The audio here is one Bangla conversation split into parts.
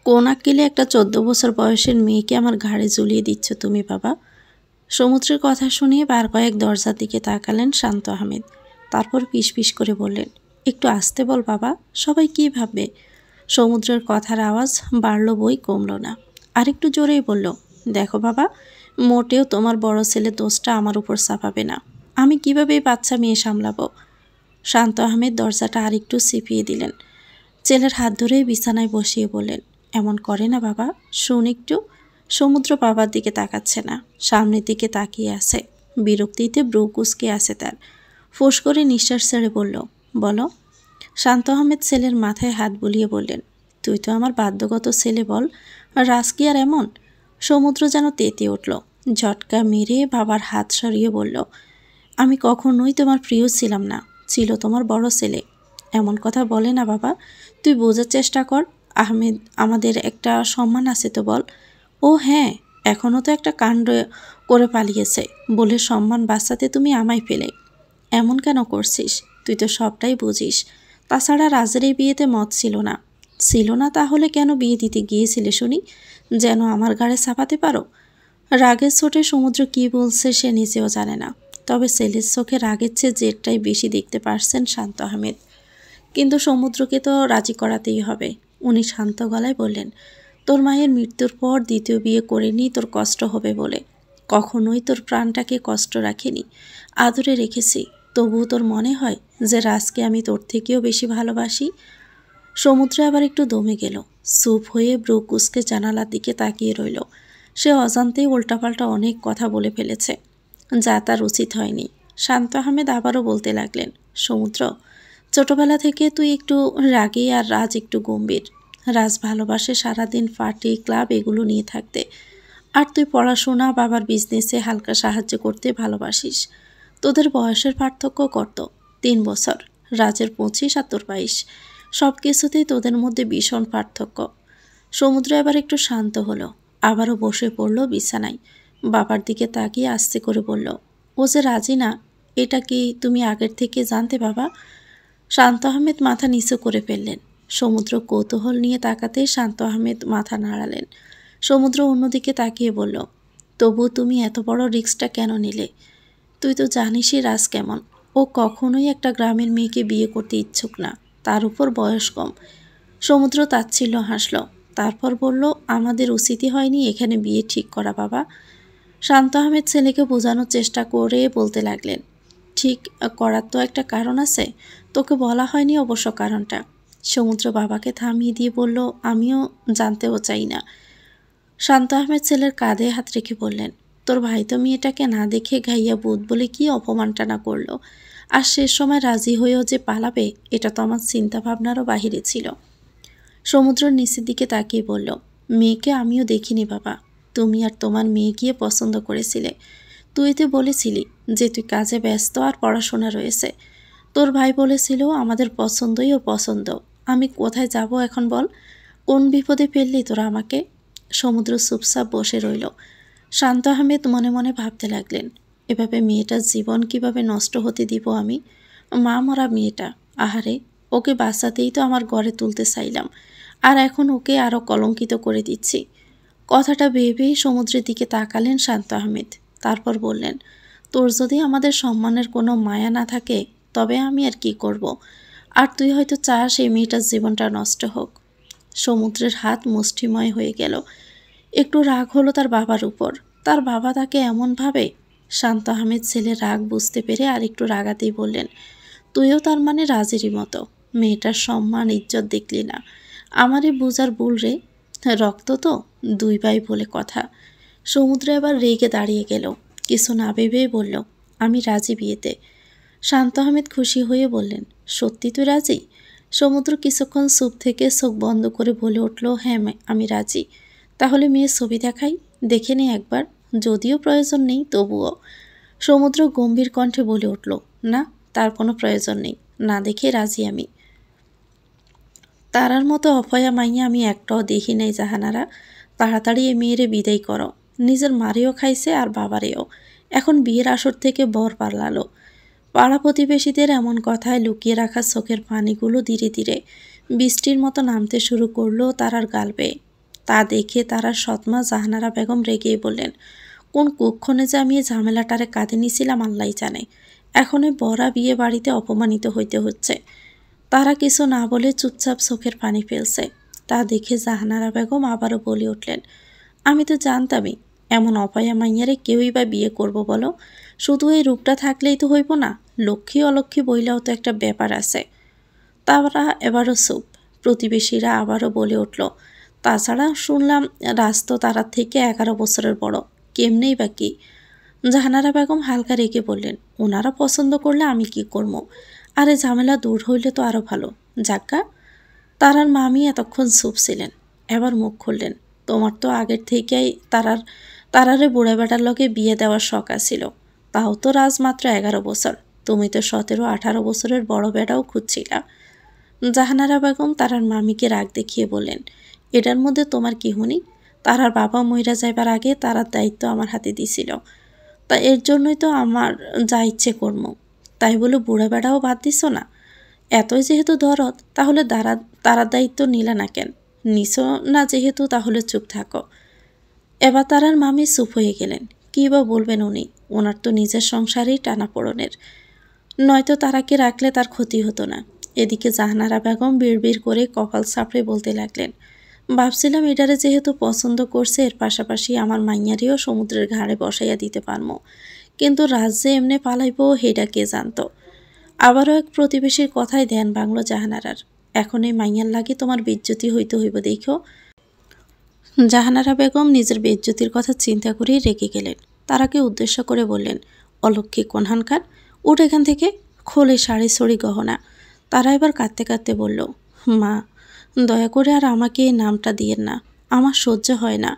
কোন আক্কেলে একটা ১৪ বছর বয়সের মেয়েকে আমার ঘাড়ে ঝুলিয়ে দিচ্ছ তুমি বাবা? সমুদ্রের কথা শুনিয়ে বার কয়েক দরজার দিকে তাকালেন শান্ত আহমেদ। তারপর ফিসফিস করে বললেন, একটু আস্তে বল বাবা, সবাই কী ভাববে? সমুদ্রের কথার আওয়াজ বাড়ল বই কমল না। আরেকটু জোরেই বলল, দেখো বাবা, মোটেও তোমার বড় ছেলের দোষটা আমার উপর চাপাবে না। আমি কিভাবে এই বাচ্চা মেয়ে সামলাবো? শান্ত আহমেদ দরজাটা আরেকটু চিপিয়ে দিলেন। ছেলের হাত ধরে বিছানায় বসিয়ে বললেন, এমন করে না বাবা, শোন একটু। সমুদ্র বাবার দিকে তাকাচ্ছে না, সামনের দিকে তাকিয়ে আছে। বিরক্তিতে ব্রু কুঁচকে আছে তার। ফোঁস করে নিঃশ্বাস ছেড়ে বলল, বলো। শান্ত আহমেদ ছেলের মাথায় হাত বুলিয়ে বললেন, তুই তো আমার বাধ্যগত ছেলে, বল। রাজ কি আর এমন? সমুদ্র যেন তেতে উঠল। ঝটকা মেরে বাবার হাত সরিয়ে বলল, আমি কখনোই তোমার প্রিয় ছিলাম না, ছিল তোমার বড় ছেলে। এমন কথা বলে না বাবা, তুই বোঝার চেষ্টা কর। আহমেদ, আমাদের একটা সম্মান আছে তো, বল। ও হ্যাঁ, এখনও তো একটা কাণ্ড করে পালিয়েছে বলে সম্মান বাঁচাতে তুমি আমায় ফেলে এমন কেন করছিস? তুই তো সবটাই বুঝিস। তাছাড়া রাজের এই বিয়েতে মত ছিল না। ছিল না তাহলে কেন বিয়ে দিতে গিয়েছিলে শুনি? যেন আমার ঘাড়ে চাপাতে পারো। রাগের চোটে সমুদ্র কী বলছে সে নিজেও জানে না। তবে ছেলের চোখে রাগের চেয়ে জেদটাই বেশি দেখতে পারছেন শান্ত আহমেদ। কিন্তু সমুদ্রকে তো রাজি করাতেই হবে। উনি শান্ত গলায় বললেন, তোর মায়ের মৃত্যুর পর দ্বিতীয় বিয়ে করিনি তোর কষ্ট হবে বলে। কখনোই তোর প্রাণটাকে কষ্ট রাখিনি, আদরে রেখেছি। তবুও তোর মনে হয় যে রাজকে আমি তোর থেকেও বেশি ভালোবাসি? সমুদ্র আবার একটু দমে গেল। চুপ হয়ে ব্রু কুঁচকে জানালার দিকে তাকিয়ে রইল। সে অজান্তেই উল্টাপাল্টা অনেক কথা বলে ফেলেছে, যা তার উচিত হয়নি। শান্ত আহমেদ আবারও বলতে লাগলেন, সমুদ্র, ছোটবেলা থেকে তুই একটু রাগী আর রাজ একটু গম্ভীর। রাজ ভালোবাসে সারাদিন পার্টি ক্লাব এগুলো নিয়ে থাকতে, আর তুই পড়াশোনা বাবার বিজনেসে হালকা সাহায্য করতে ভালোবাসিস। তোদের বয়সের পার্থক্য কত? ৩ বছর। রাজের ২৫ আর তোর ২২। সব কিছুতেই তোদের মধ্যে ভীষণ পার্থক্য। সমুদ্র এবার একটু শান্ত হলো। আবারও বসে পড়ল বিছানায়। বাবার দিকে তাকিয়ে আস্তে করে বলল, ও যে রাজি না, এটা কি তুমি আগের থেকে জানতে বাবা? শান্ত আহমেদ মাথা নিচু করে ফেললেন। সমুদ্র কৌতূহল নিয়ে তাকাতেই শান্ত আহমেদ মাথা নাড়ালেন। সমুদ্র অন্যদিকে তাকিয়ে বলল, তবু তুমি এত বড় রিস্কটা কেন নিলে? তুই তো জানিসই রাজ কেমন। ও কখনোই একটা গ্রামের মেয়েকে বিয়ে করতে ইচ্ছুক না, তার উপর বয়স কম। সমুদ্র তাচ্ছিল্য হাসল। তারপর বলল, আমাদের উচিতই হয়নি এখানে বিয়ে ঠিক করা বাবা। শান্ত আহমেদ ছেলেকে বোঝানোর চেষ্টা করে বলতে লাগলেন, ঠিক করার তো একটা কারণ আছে, তোকে বলা হয়নি অবশ্য কারণটা। সমুদ্র বাবাকে থামিয়ে দিয়ে বলল, আমিও জানতেও চাই না। শান্ত আহমেদ ছেলের কাঁধে হাত রেখে বললেন, তোর ভাই তো মেয়েটাকে না দেখে গাইয়া বুধ বলে কি অপমানটা না করলো, আর শেষ সময় রাজি হয়েও যে পালাবে, এটা তো আমার চিন্তা ভাবনারও বাহিরে ছিল। সমুদ্র নিচের দিকে তাকিয়ে বলল, মেয়েকে আমিও দেখিনি বাবা। তুমি আর তোমার মেয়ে গিয়ে পছন্দ করেছিলে। তুই তো বলেছিলি যে তুই কাজে ব্যস্ত আর পড়াশোনা রয়েছে। তোর ভাই বলেছিল আমাদের পছন্দই ওর পছন্দ। আমি কোথায় যাব এখন বল? কোন বিপদে ফেললি তোরা আমাকে? সমুদ্র চুপচাপ বসে রইল। শান্ত আহমেদ মনে মনে ভাবতে লাগলেন, এভাবে মেয়েটার জীবন কিভাবে নষ্ট হতে দিব আমি? মা মরা মেয়েটা, আহারে, ওকে বাঁচাতেই তো আমার ঘরে তুলতে চাইলাম, আর এখন ওকে আরও কলঙ্কিত করে দিচ্ছি। কথাটা ভেবেই সমুদ্রের দিকে তাকালেন শান্ত আহমেদ। তারপর বললেন, তোর যদি আমাদের সম্মানের কোনো মায়া না থাকে তবে আমি আর কি করব? আর তুই হয়তো চাস এই মেয়েটার জীবনটা নষ্ট হোক। সমুদ্রের হাত মুষ্টিময় হয়ে গেল। একটু রাগ হলো তার বাবার উপর। তার বাবা তাকে এমন ভাবে? শান্ত আহমেদ ছেলের রাগ বুঝতে পেরে আর একটু রাগাতেই বললেন, তুইও তার মানে রাজেরই মতো মেয়েটার সম্মান ইজ্জত দেখলি না? আমারই বুঝার ভুল রে। রক্ত তো ২ ভাই বলে কথা। সমুদ্র এবার রেগে দাঁড়িয়ে গেল। কিছু না ভেবেই বলল, আমি রাজি বিয়েতে। শান্ত আহমেদ খুশি হয়ে বললেন, সত্যি তুই রাজি? সমুদ্র কিছুক্ষণ চুপ থেকে চোখ বন্ধ করে বলে উঠল, হ্যাঁ আমি রাজি। তাহলে মেয়ের ছবি দেখাই, দেখে নে একবার। যদিও প্রয়োজন নেই তবুও। সমুদ্র গম্ভীর কণ্ঠে বলে উঠল, না, তার কোনো প্রয়োজন নেই, না দেখে রাজি আমি। তারার মতো অপয়া মাইয়া আমি একটাও দেখি নাই জাহানারা। তাড়াতাড়ি এ মেয়েরে বিদায় করো। নিজের মারেও খাইছে আর বাবারেও। এখন বিয়ের আসর থেকে বর পালালো। পাড়া প্রতিবেশীদের এমন কথায় লুকিয়ে রাখা চোখের পানিগুলো ধীরে ধীরে বৃষ্টির মতো নামতে শুরু করলো তারার গাল বেয়ে। তা দেখে তারার সৎমা জাহানারা বেগম রেগেই বললেন, কোন কুক্ষণে যে আমি এই ঝামেলাটারে কাঁধে নিয়েছিলাম আল্লাহই জানে। এখন এই বড়া বিয়ে বাড়িতে অপমানিত হইতে হচ্ছে। তারা কিছু না বলে চুপচাপ চোখের পানি ফেলছে। তা দেখে জাহানারা বেগম আবারও বলে উঠলেন, আমি তো জানতামই এমন অপায়া মাইয়ারে কেউই বা বিয়ে করব বলো। শুধু এই রূপটা থাকলেই তো হইব না, লক্ষ্মী অলক্ষ্মী বইলেও তো একটা ব্যাপার আছে। তারা এবারও চুপ। প্রতিবেশীরা আবারও বলে উঠল, তাছাড়া শুনলাম রাজ তো তারার থেকে 11 বছরের বড়, কেমনেই বা কি। জাহানারা বেগম হালকা রেগে বললেন, ওনারা পছন্দ করলে আমি কি করবো? আরে ঝামেলা দূর হইলে তো আরও ভালো। যাক্কা। তারার মামি এতক্ষণ চুপ ছিলেন, এবার মুখ খুললেন, তোমার তো আগের থেকেই তারারে বুড়া বেটার লগে বিয়ে দেওয়ার শখ আছিল। তাও তো রাজ মাত্র 11 বছর, তুমি তো 17-18 বছরের বড় বেটাও খুঁজছিলা। জাহানারা বেগম তারার মামিকে রাগ দেখিয়ে বললেন, এটার মধ্যে তোমার কি হুনি? তারার বাবা মইরা যাইবার আগে তারার দায়িত্ব আমার হাতে দিছিল, তা এর জন্যই তো আমার যা ইচ্ছে কর্ম। তাই বলে বুড়া বেড়াও বাদ দিছ না? এতই যেহেতু দরদ, তাহলে তারার দায়িত্ব নিলা না কেন? নিছ না যেহেতু, তাহলে চুপ থাকো। এবার তারার মামি চুপ হয়ে গেলেন। কী বা বলবেন উনি? ওনার তো নিজের সংসারেই টানাপোড়নের, নয়তো তারাকে রাখলে তার ক্ষতি হতো না। এদিকে জাহানারা বেগম বিড়বিড় করে কপাল চাপড়ে বলতে লাগলেন, ভাবছিলাম এটারে যেহেতু পছন্দ করছে, এর পাশাপাশি আমার মাইয়ারিও সমুদ্রের ঘাড়ে বসাইয়া দিতে পারমো, কিন্তু রাজ্যে এমনি পালাইব হেডা কে জানত। আবারও এক প্রতিবেশীর কথায় ধ্যান ভাঙল জাহানারার। এখন এই মাইয়ার লাগে তোমার বেজ্জতি হইতে হইব দেখো। জাহানারা বেগম নিজের বেজ্জতির কথা চিন্তা করেই রেগে গেলেন। তারাকে উদ্দেশ্য করে বললেন, অলক্ষী কোনহানকার, উঠ এখান থেকে, খোলে শাড়ি ছড়ি গহনা। তারা এবার কাঁদতে কাঁদতে বলল, মা দয়া করে আর আমাকে এই নামটা দিয়েন না, আমার সহ্য হয় না।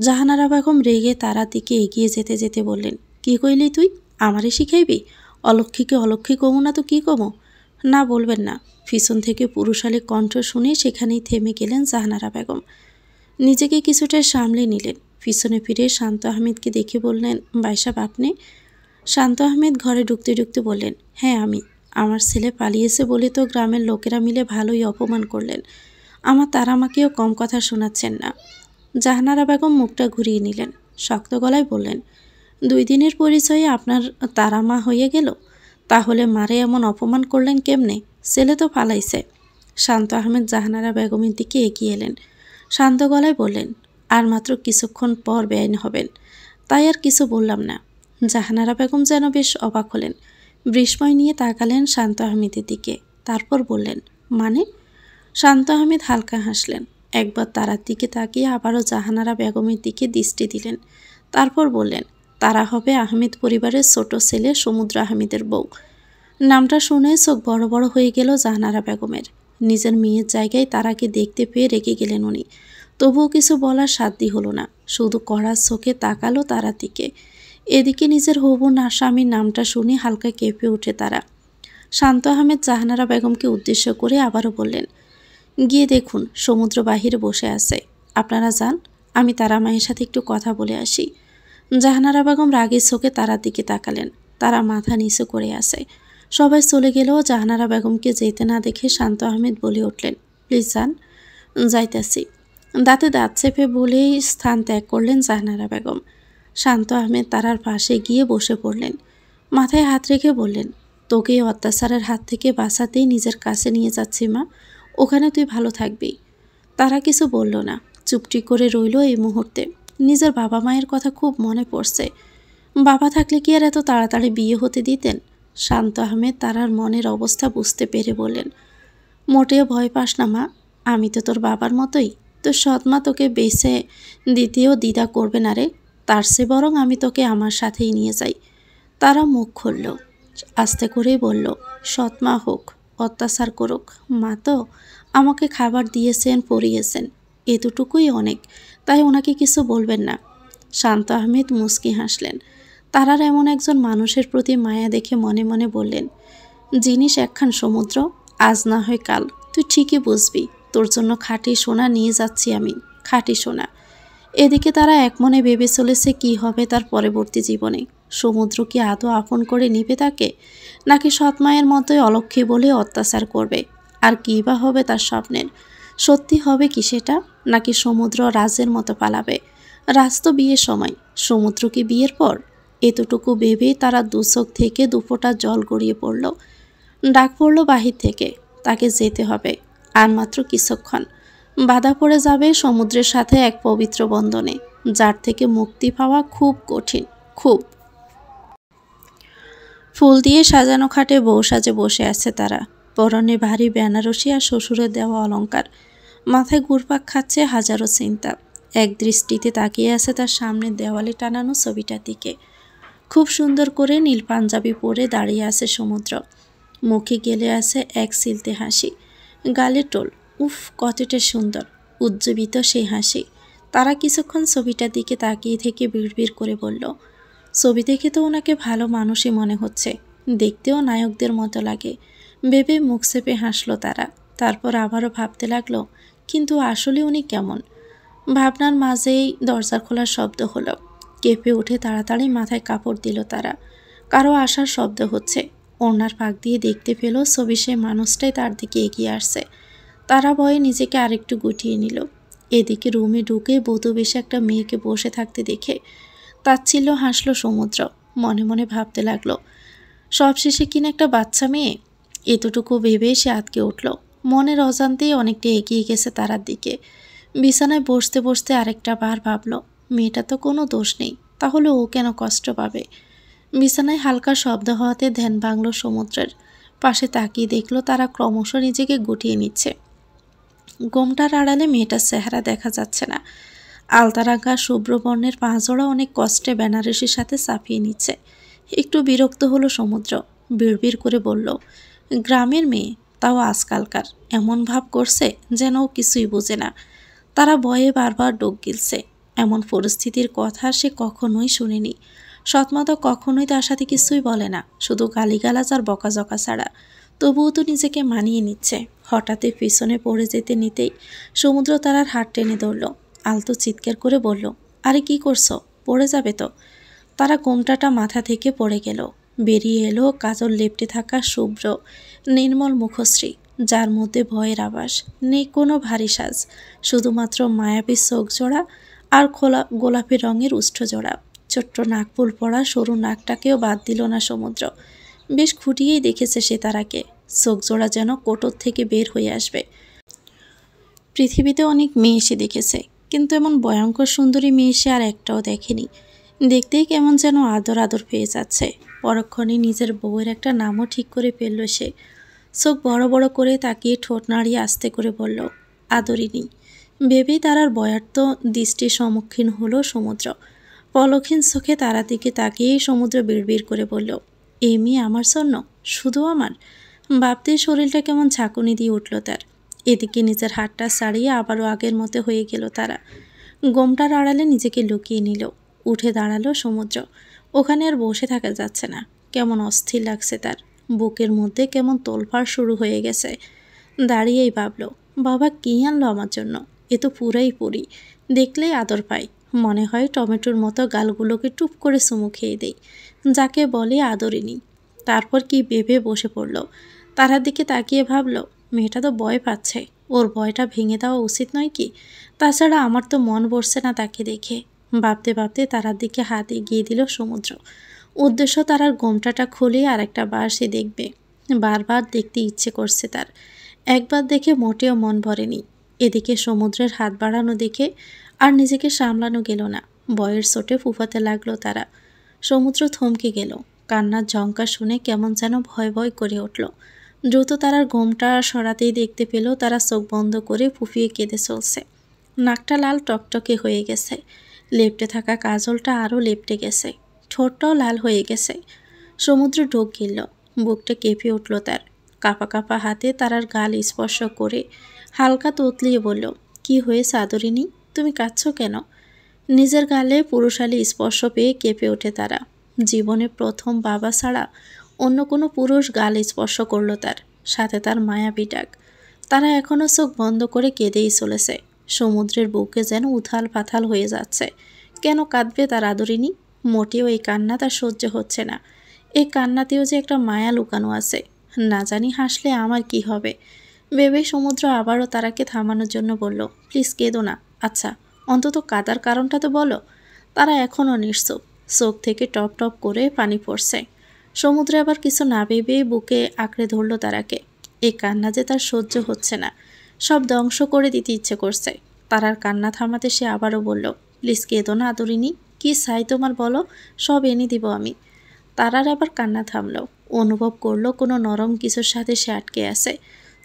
জাহানারা বেগম রেগে তারার দিকে এগিয়ে যেতে যেতে বললেন, কি কইলি তুই? আমারে শিখাইবি? অলক্ষীকে অলক্ষী কমু না তো কি কমু? না বলবেন না। পিছন থেকে পুরুষালী কণ্ঠ শুনে সেখানেই থেমে গেলেন জাহানারা বেগম। নিজেকে কিছুটা সামলে নিলেন। পিছনে ফিরে শান্ত আহমেদকে দেখে বললেন, ভাইসাব আপনি? শান্ত আহমেদ ঘরে ঢুকতে ঢুকতে বললেন, হ্যাঁ আমি। আমার ছেলে পালিয়েছে বলে তো গ্রামের লোকেরা মিলে ভালোই অপমান করলেন। আমার তারা আমাকেও কম কথা শোনাচ্ছেন না। জাহানারা বেগম মুখটা ঘুরিয়ে নিলেন, শক্ত গলায় বললেন, 2 দিনের পরিচয়ে আপনার তারা মা হয়ে গেল? তাহলে মারে এমন অপমান করলেন কেমনে? ছেলে তো পালাইছে। শান্ত আহমেদ জাহানারা বেগমের দিকে এগিয়ে এলেন, শান্ত গলায় বললেন, আর মাত্র কিছুক্ষণ পর বেআইন হবেন। তাই আর কিছু বললাম না। জাহানারা বেগম যেন বেশ অবাক হলেন, বিস্ময় নিয়ে তাকালেন শান্ত আহমেদের দিকে, তারপর বললেন, মানে? শান্ত আহমেদ হালকা হাসলেন, একবার তারার দিকে তাকিয়ে আবারও জাহানারা বেগমের দিকে দৃষ্টি দিলেন, তারপর বললেন, তারা হবে আহমেদ পরিবারের ছোট ছেলে সমুদ্র আহমেদের বউ। নামটা শুনে চোখ বড় বড় হয়ে গেল জাহানারা বেগমের। নিজের মেয়ের জায়গায় তারাকে দেখতে পেয়ে রেগে গেলেন উনি। তবুও কিছু বলার সাধ্যই হলো না, শুধু কড়ার চোখে তাকালো তারার দিকে। এদিকে নিজের হবু না স্বামীর নামটা শুনে হালকা কেঁপে উঠে তারা। শান্ত আহমেদ জাহানারা বেগমকে উদ্দেশ্য করে আবারও বললেন, গিয়ে দেখুন সমুদ্র বাহিরে বসে আছে, আপনারা যান, আমি তারা মায়ের সাথে একটু কথা বলে আসি। জাহানারা বেগম রাগের চোখে তারার দিকে তাকালেন। তারা মাথা নিচু করে আসে। সবাই চলে গেলেও জাহানারা বেগমকে যেতে না দেখে শান্ত আহমেদ বলে উঠলেন, প্লিজ যান। যাইতেছি। দাঁতে দাঁত চেপে বলেই স্থান ত্যাগ করলেন জাহানারা বেগম। শান্ত আহমেদ তারার পাশে গিয়ে বসে পড়লেন, মাথায় হাত রেখে বললেন, তোকে এই অত্যাচারের হাত থেকে বাঁচাতেই নিজের কাছে নিয়ে যাচ্ছি মা, ওখানে তুই ভালো থাকবি। তারা কিছু বলল না, চুপটি করে রইল। এই মুহূর্তে নিজের বাবা মায়ের কথা খুব মনে পড়ছে। বাবা থাকলে কি আর এত তাড়াতাড়ি বিয়ে হতে দিতেন? শান্ত আহমেদ তারার মনের অবস্থা বুঝতে পেরে বললেন, মোটেও ভয় পাস না মা, আমি তো তোর বাবার মতোই। তোর সৎমা তোকে বেছে দিতেও দ্বিধা করবে না রে, তার চেয়ে বরং আমি তোকে আমার সাথেই নিয়ে যাই। তারা মুখ খুলল, আস্তে করেই বলল, সৎমা হোক, অত্যাচার করুক, মা তো আমাকে খাবার দিয়েছেন, পরিয়েছেন, এতটুকুই অনেক, তাই ওনাকে কিছু বলবেন না। শান্ত আহমেদ মুচকি হাসলেন। তারার এমন একজন মানুষের প্রতি মায়া দেখে মনে মনে বললেন, জিনিস একখান সমুদ্র, আজ না হয় কাল তুই ঠিকই বুঝবি, তোর জন্য খাঁটি সোনা নিয়ে যাচ্ছি আমি, খাঁটি সোনা। এদিকে তারা এক মনে ভেবে চলেছে কি হবে তার পরবর্তী জীবনে। সমুদ্র কি আদৌ আপন করে নিবে তাকে, নাকি সৎমায়ের মতোই অলক্ষী বলে অত্যাচার করবে? আর কী বা হবে তার স্বপ্নের? সত্যি হবে কি সেটা? নাকি সমুদ্র রাজের মতো পালাবে? রাজ তো বিয়ের সময়, সমুদ্র কি বিয়ের পর? এতটুকু ভেবেই তারা দুচোখ থেকে দুফোঁটা জল গড়িয়ে পড়ল। ডাক পড়ল বাহির থেকে, তাকে যেতে হবে। আর মাত্র কিছুক্ষণ, বাধা পড়ে যাবে সমুদ্রের সাথে এক পবিত্র বন্ধনে, যার থেকে মুক্তি পাওয়া খুব কঠিন, খুব। ফুল দিয়ে সাজানো খাটে বউ সাজে বসে আছে তারা। পরনে ভারী বেনারসি আর শ্বশুরের দেওয়া অলংকার। মাথায় ঘুরপাক খাচ্ছে হাজারো চিন্তা। এক দৃষ্টিতে তাকিয়ে আছে তার সামনে দেওয়ালে টানানো ছবিটার দিকে। খুব সুন্দর করে নীল পাঞ্জাবি পরে দাঁড়িয়ে আছে সমুদ্র। মুখে গেলে আছে এক সিলতে হাসি, গালে টোল। উফ, কতটা সুন্দর, উজ্জীবিত সেই হাসি। তারা কিছুক্ষণ ছবিটার দিকে তাকিয়ে থেকে বিড়বিড় করে বলল, ছবি দেখে তো ওনাকে ভালো মানুষই মনে হচ্ছে, দেখতেও নায়কদের মতো লাগে। ভেবে মুখ চেপে হাসলো তারা। তারপর আবারও ভাবতে লাগলো, কিন্তু আসলে উনি কেমন? ভাবনার মাঝেই দরজার খোলার শব্দ হলো। কেঁপে উঠে তাড়াতাড়ি মাথায় কাপড় দিল তারা। কারো আসার শব্দ হচ্ছে। ওনার ফাঁক দিয়ে দেখতে পেল ছবি সে মানুষটাই তার দিকে এগিয়ে আসছে। তারা ভয়ে নিজেকে আরেকটু গুটিয়ে নিল। এদিকে রুমে ঢুকে বধূ বেশে একটা মেয়েকে বসে থাকতে দেখে তাচ্ছিল্য হাসলো সমুদ্র। মনে মনে ভাবতে লাগলো, সবশেষে কিনা একটা বাচ্চা মেয়ে। এতটুকু ভেবে সে আটকে উঠল। মনের অজান্তেই অনেকটা এগিয়ে গেছে তারার দিকে। বিছানায় বসতে বসতে আরেকটা বার ভাবল, মেয়েটা তো কোনো দোষ নেই, তাহলে ও কেন কষ্ট পাবে? বিছানায় হালকা শব্দ হওয়াতে ধ্যান ভাঙল সমুদ্রের। পাশে তাকিয়ে দেখলো তারা ক্রমশ নিজেকে গুটিয়ে নিচ্ছে। গোমটার আড়ালে মেয়েটার চেহারা দেখা যাচ্ছে না। আলতারাঙ্গা শুভ্র বর্ণের পাঁজোড়া অনেক কষ্টে বেনারসির সাথে চাপিয়ে নিচ্ছে। একটু বিরক্ত হলো সমুদ্র। বিড়বিড় করে বলল, গ্রামের মেয়ে, তাও আজকালকার, এমন ভাব করছে যেন ও কিছুই বোঝে না। তারা ভয়ে বারবার ডোক গিলছে। এমন পরিস্থিতির কথা সে কখনোই শুনেনি। সৎমা তো কখনোই তার সাথে কিছুই বলে না, শুধু গালিগালাজ আর বকাঝকা ছাড়া। তবুও তো নিজেকে মানিয়ে নিচ্ছে। হঠাৎই পিছনে পড়ে যেতে নিতেই সমুদ্র তারার হাত টেনে ধরল। আলতো চিৎকার করে বলল, আরে কি করছো, পড়ে যাবে তো। তারা গোমটাটা মাথা থেকে পড়ে গেল। বেরিয়ে এলো কাজল লেপ্টে থাকা শুভ্র নির্মল মুখশ্রী, যার মধ্যে ভয়ের আভাস নেই, কোনো ভারী সাজ, শুধুমাত্র মায়াবী চোখ জোড়া আর খোলা গোলাপি রঙের উষ্ঠজোড়া। ছোট্ট নাকফুল পড়া সরু নাকটাকেও বাদ দিল না সমুদ্র। বেশ খুঁটিয়েই দেখেছে সে তারাকে। চোখ জোড়া যেন কোটর থেকে বের হয়ে আসবে। পৃথিবীতে অনেক মেয়ে সে দেখেছে, কিন্তু এমন ভয়ঙ্কর সুন্দরী মেয়ে সে আর একটাও দেখেনি। দেখতেই কেমন যেন আদর আদর পেয়ে যাচ্ছে। পরক্ষণে নিজের বউয়ের একটা নামও ঠিক করে ফেলল সে। চোখ বড় বড় করে তাকিয়ে ঠোঁট নাড়িয়ে আস্তে করে বলল, আদরিনী। ভেবেই তারার ভয়ার্ত দৃষ্টির সম্মুখীন হলো সমুদ্র। পলক্ষীন চোখে তারা দিকে তাকিয়েই সমুদ্র বিড়বিড় করে বলল, এই মেয়ে আমার জন্য, শুধু আমার? ভাবতেই শরীরটা কেমন ঝাঁকুনি দিয়ে উঠল তার। এদিকে নিজের হাতটা ছাড়িয়ে আবারও আগের মতো হয়ে গেল তারা। গোমটার আড়ালে নিজেকে লুকিয়ে নিল। উঠে দাঁড়ালো সমুদ্র। ওখানে আর বসে থাকা যাচ্ছে না। কেমন অস্থির লাগছে তার। বুকের মধ্যে কেমন তোলপাড় শুরু হয়ে গেছে। দাঁড়িয়েই ভাবল, বাবা কী আনলো আমার জন্য? এ তো পুরাই পরি, দেখলেই আদর পাই। মনে হয় টমেটোর মতো গালগুলোকে টুপ করে চুমু খেয়ে দেই, যাকে বলে আদরিনী। তারপর কি ভেবে বসে পড়ল। তারার দিকে তাকিয়ে ভাবল, মেয়েটা তো ভয় পাচ্ছে, ওর ভয়টা ভেঙে দেওয়া উচিত নয় কি? তাছাড়া আমার তো মন বসছে না তাকে দেখে। ভাবতে ভাবতে তারার দিকে হাত এগিয়ে দিল সমুদ্র। উদ্দেশ্য তারার গোমটাটা খুলে আর একটা বার সে দেখবে। বারবার দেখতে ইচ্ছে করছে তার। একবার দেখে মোটেও মন ভরেনি। এদিকে সমুদ্রের হাত বাড়ানো দেখে আর নিজেকে সামলানো গেল না। ভয়ের চোটে ফুফাতে লাগলো তারা। সমুদ্র থমকে গেল। কান্নার ঝঙ্কার শুনে কেমন যেন ভয় ভয় করে উঠল। দ্রুত তারার ঘোমটা সরাতেই দেখতে পেল তারা চোখ বন্ধ করে ফুফিয়ে কেঁদে চলছে। নাকটা লাল টকটকে হয়ে গেছে। লেপ্টে থাকা কাজলটা আরও লেপ্টে গেছে। ঠোঁটটাও লাল হয়ে গেছে। সমুদ্র ঢোক গিলল। বুকটা কেঁপে উঠল তার। কাঁপা কাঁপা হাতে তারার গাল স্পর্শ করে হালকা তোতলিয়ে বলল, কি হয়েছে আদরিনী, তুমি কাঁদছো কেন? নিজের গালে পুরুষালী স্পর্শ পেয়ে কেঁপে ওঠে তারা। জীবনে প্রথম বাবা ছাড়া অন্য কোনো পুরুষ গাল স্পর্শ করল তার, সাথে তার মায়াবী ডাক। তারা এখনও চোখ বন্ধ করে কেঁদেই চলেছে। সমুদ্রের বুকে যেন উথাল পাথাল হয়ে যাচ্ছে। কেন কাঁদবে তার আদরিনী? মোটেও এই কান্না তার সহ্য হচ্ছে না। এই কান্নাতেও যে একটা মায়া লুকানো আছে। না জানি হাসলে আমার কি হবে। ভেবে সমুদ্র আবারও তারাকে থামানোর জন্য বলল, প্লিজ কেঁদো না। আচ্ছা, অন্তত কাদার কারণটা তো বলো। তারা এখনও নিশ্চুপ, চোখ থেকে টপ টপ করে পানি পড়ছে। সমুদ্র আবার কিছু না ভেবেই বুকে আঁকড়ে ধরল তারাকে। এই কান্না যে তার সহ্য হচ্ছে না, সব ধ্বংস করে দিতে ইচ্ছে করছে। তারার কান্না থামাতে সে আবারও বলল, প্লিজ কেঁদো না আদরিনী, কি চাই তোমার বলো, সব এনে দিব আমি। তারার আবার কান্না থামল। অনুভব করলো কোনো নরম কিছুর সাথে সে আটকে আছে।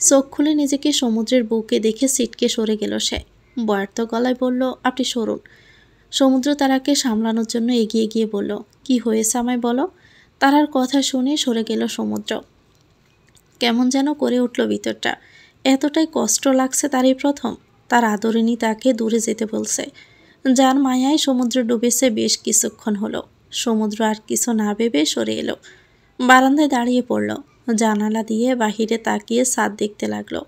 চোখ খুলে নিজেকে সমুদ্রের বুকে দেখে ছিটকে সরে গেল সে। বয়ার্ত গলায় বলল, আপনি সরুন। সমুদ্র তারাকে সামলানোর জন্য এগিয়ে গিয়ে বলল, কি হয়েছে আমায় বলো। তারার কথা শুনে সরে গেল সমুদ্র। কেমন যেন করে উঠল ভিতরটা। এতটাই কষ্ট লাগছে তারই প্রথম। তার আদরিনী তাকে দূরে যেতে বলছে। যার মায়ায় সমুদ্র ডুবেছে বেশ কিছুক্ষণ হলো। সমুদ্র আর কিছু না ভেবে সরে এলো। বারান্দায় দাঁড়িয়ে পড়ল। জানালা দিয়ে বাহিরে তাকিয়ে ছাদ দেখতে লাগলো।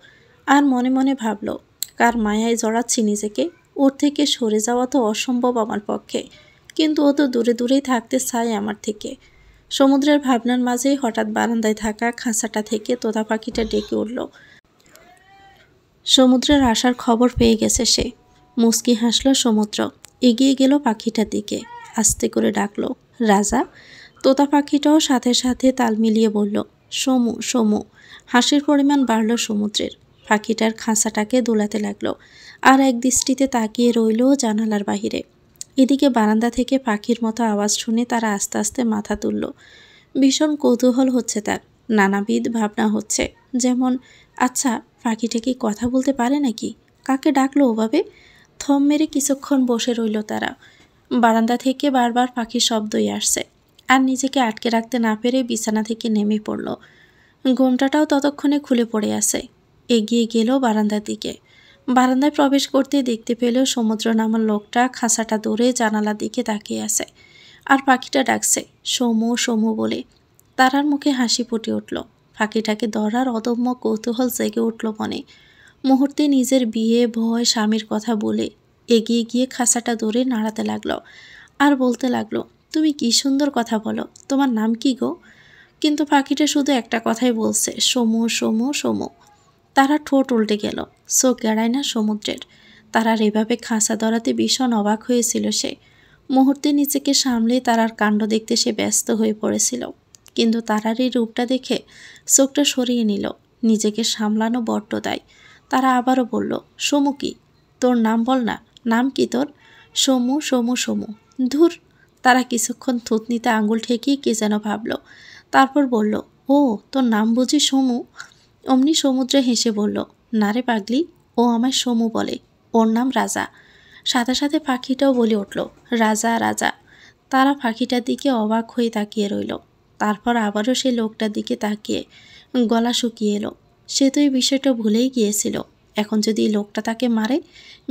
আর মনে মনে ভাবল, কার মায়ায় জড়াচ্ছি নিজেকে। ওর থেকে সরে যাওয়া তো অসম্ভব আমার পক্ষে, কিন্তু ও তো দূরে দূরেই থাকতে চায় আমার থেকে। সমুদ্রের ভাবনার মাঝেই হঠাৎ বারান্দায় থাকা খাঁচাটা থেকে তোতা পাখিটা ডেকে উঠল। সমুদ্রের আসার খবর পেয়ে গেছে সে। মুচকি হাসল সমুদ্র। এগিয়ে গেল পাখিটার দিকে, আস্তে করে ডাকলো, রাজা। তোতা পাখিটাও সাথে সাথে তাল মিলিয়ে বলল, সমু সমু। হাসির পরিমাণ বাড়ল সমুদ্রের। পাখিটার খাঁচাটাকে দোলাতে লাগলো, আর এক দৃষ্টিতে তাকিয়ে রইল জানালার বাহিরে। এদিকে বারান্দা থেকে পাখির মতো আওয়াজ শুনে তারা আস্তে আস্তে মাথা তুলল। ভীষণ কৌতূহল হচ্ছে তার, নানাবিধ ভাবনা হচ্ছে। যেমন, আচ্ছা, পাখিটা কি কথা বলতে পারে নাকি? কাকে ডাকলো ওভাবে? থম মেরে কিছুক্ষণ বসে রইল তারা। বারান্দা থেকে বারবার পাখির শব্দই আসছে। আর নিজেকে আটকে রাখতে না পেরে বিছানা থেকে নেমে পড়ল। ঘোমটাটাও ততক্ষণে খুলে পড়ে আছে। এগিয়ে গেল বারান্দার দিকে। বারান্দায় প্রবেশ করতে দেখতে পেল সমুদ্র নামার লোকটা খাঁচাটা দৌড়ে জানালার দিকে তাকিয়ে আছে। আর পাখিটা ডাকছে, সমু সমু বলে। তারার মুখে হাসি ফুটে উঠল। পাখিটাকে ধরার অদম্য কৌতূহল জেগে উঠল মনে। মুহূর্তে নিজের বিয়ে, ভয়, স্বামীর কথা বলে এগিয়ে গিয়ে খাঁচাটা ধরে নাড়াতে লাগলো। আর বলতে লাগলো, তুমি কি সুন্দর কথা বলো, তোমার নাম কি গো? কিন্তু পাখিটা শুধু একটা কথাই বলছে, সমু সমু সমু। তারা ঠোঁট উল্টে গেল, চোখ গেড়ায় না সমুদ্রের। তারার এভাবে খাঁচা ধরাতে ভীষণ অবাক হয়েছিল সে। মুহূর্তে নিজেকে সামলে তারার কাণ্ড দেখতে সে ব্যস্ত হয়ে পড়েছিল। কিন্তু তারার এই রূপটা দেখে চোখটা সরিয়ে নিল। নিজেকে সামলানো বড্ড দায়। তারা আবারও বলল, সমু কি? তোর নাম বল না, নাম কি তোর? সমু সমু সমু। ধুর। তারা কিছুক্ষণ থুতনিতে আঙুল ঠেকিয়ে কে যেন ভাবল। তারপর বলল, ও, তোর নাম বুঝি সমু? অমনি সমুদ্রে হেসে বলল, না রে পাগলি, ও আমায় সমু বলে, ওর নাম রাজা। সাথে সাথে পাখিটাও বলে উঠল, রাজা রাজা। তারা পাখিটার দিকে অবাক হয়ে তাকিয়ে রইল। তারপর আবারও সে লোকটার দিকে তাকিয়ে গলা শুকিয়ে এলো। সে তো এই বিষয়টা ভুলেই গিয়েছিল। এখন যদি এই লোকটা তাকে মারে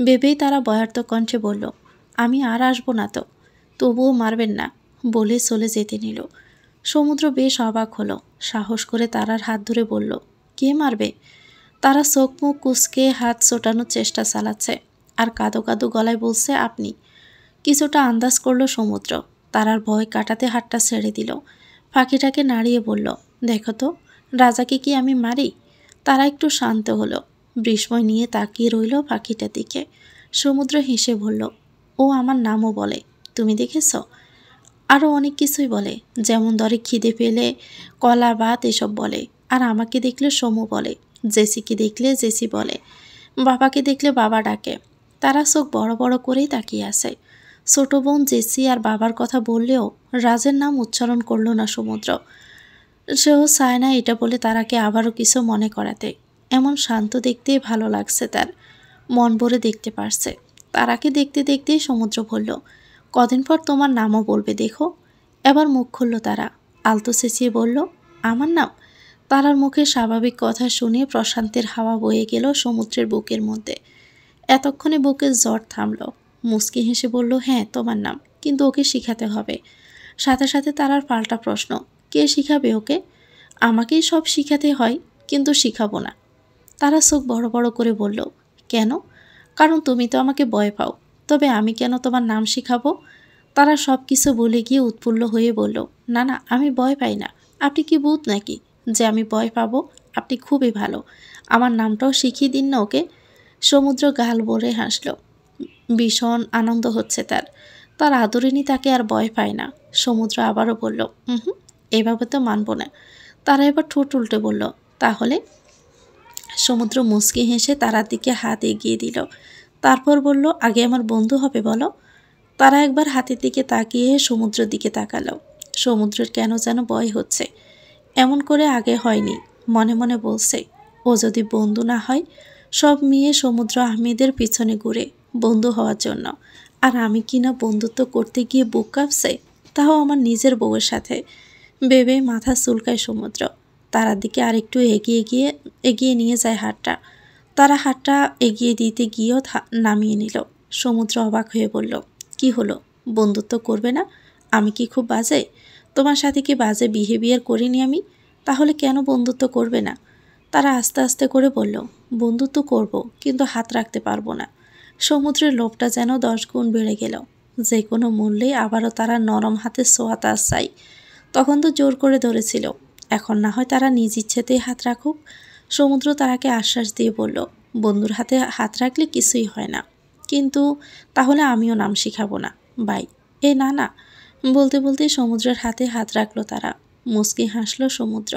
ভেবেই তারা বয়ার্ত কণ্ঠে বলল, আমি আর আসবো না তো। তবুও মারবেন না, বলে চলে যেতে নিল। সমুদ্র বেশ অবাক হলো। সাহস করে তারার হাত ধরে বলল, কে মারবে? তারা চোখ মুখ কুঁচকে হাত ছোটানোর চেষ্টা চালাচ্ছে, আর কাঁদো কাঁদো গলায় বলছে, আপনি। কিছুটা আন্দাজ করলো সমুদ্র। তারার ভয় কাটাতে হাতটা ছেড়ে দিল। পাখিটাকে নাড়িয়ে বলল, দেখো তো, রাজাকে কি আমি মারি? তারা একটু শান্ত হলো। বিস্ময় নিয়ে তাকিয়ে রইল পাখিটার দিকে। সমুদ্র হেসে বলল, ও আমার নামও বলে, তুমি দেখেছ? আরও অনেক কিছুই বলে, যেমন ধরে খিদে পেলে কলা ভাত এসব বলে। আর আমাকে দেখলে সমু বলে, জেসিকে দেখলে জেসি বলে, বাবাকে দেখলে বাবা ডাকে। তারা চোখ বড় বড় করেই তাকিয়ে আছে। ছোট বোন জেসি আর বাবার কথা বললেও রাজের নাম উচ্চারণ করল না সমুদ্র। সেও চায় না এটা বলে তারাকে আবারও কিছু মনে করাতে। এমন শান্ত দেখতেই ভালো লাগছে তার, মন ভরে দেখতে পারছে। তারাকে দেখতে দেখতেই সমুদ্র বলল, কদিন পর তোমার নামও বলবে দেখো। এবার মুখ খুলল তারা, আলতো চেঁচিয়ে বলল, আমার নাম? তারার মুখে স্বাভাবিক কথা শুনে প্রশান্তের হাওয়া বয়ে গেল সমুদ্রের বুকের মধ্যে। এতক্ষণে বুকের জ্বর থামল। মুচকি হেসে বলল, হ্যাঁ, তোমার নাম, কিন্তু ওকে শিখাতে হবে। সাথে সাথে তারার পাল্টা প্রশ্ন, কে শিখাবে ওকে? আমাকেই সব শিখাতে হয়, কিন্তু শিখাবো না। তারা চোখ বড় বড় করে বলল, কেন? কারণ তুমি তো আমাকে ভয় পাও। তবে আমি কেন তোমার নাম শিখাবো? তারা সব কিছু বলে গিয়ে উৎফুল্ল হয়ে বলল, না না, আমি ভয় পাই না। আপনি কি ভূত নাকি যে আমি ভয় পাবো? আপনি খুবই ভালো। আমার নামটাও শিখিয়ে দিন না ওকে। সমুদ্র গাল ভরে হাসল। ভীষণ আনন্দ হচ্ছে তার। তার আদরিনী তাকে আর ভয় পায় না। সমুদ্র আবারও বলল, হুম, এভাবে তো মানব না। তারা এবার ঠোঁট উল্টে বলল, তাহলে? সমুদ্র মুচকি হেসে তারার দিকে হাত এগিয়ে দিল। তারপর বলল, আগে আমার বন্ধু হবে বলো। তারা একবার হাতের দিকে তাকিয়ে সমুদ্রের দিকে তাকালো। সমুদ্রের কেন যেন ভয় হচ্ছে। এমন করে আগে হয়নি। মনে মনে বলছে, ও যদি বন্ধু না হয়। সব মেয়ে সমুদ্র আহমেদের পিছনে ঘুরে বন্ধু হওয়ার জন্য, আর আমি কিনা বন্ধুত্ব করতে গিয়ে বুক কাঁপছে, তাও আমার নিজের বউয়ের সাথে। ভেবে মাথা চুলকায় সমুদ্র। তারার দিকে আরেকটু এগিয়ে নিয়ে যায় হাতটা। তারা হাতটা এগিয়ে দিতে গিয়েও নামিয়ে নিল। সমুদ্র অবাক হয়ে বলল, কি হলো, বন্ধুত্ব করবে না? আমি কি খুব বাজে? তোমার সাথে কি বাজে বিহেভিয়ার করিনি আমি? তাহলে কেন বন্ধুত্ব করবে না? তারা আস্তে আস্তে করে বলল, বন্ধুত্ব করব, কিন্তু হাত রাখতে পারবো না। সমুদ্রের লোভটা যেন 10 গুণ বেড়ে গেল। যে কোনো মূল্যে আবারও তারা নরম হাতে ছোঁয়া তার চাই। তখন তো জোর করে ধরেছিল, এখন না হয় তারা নিজ ইচ্ছেতেই হাত রাখুক। সমুদ্র তারাকে আশ্বাস দিয়ে বলল, বন্ধুর হাতে হাত রাখলে কিছুই হয় না, কিন্তু তাহলে আমিও নাম শিখাবো না, বাই। না না, বলতে বলতে সমুদ্রের হাতে হাত রাখলো তারা। মুচকি হাসলো সমুদ্র।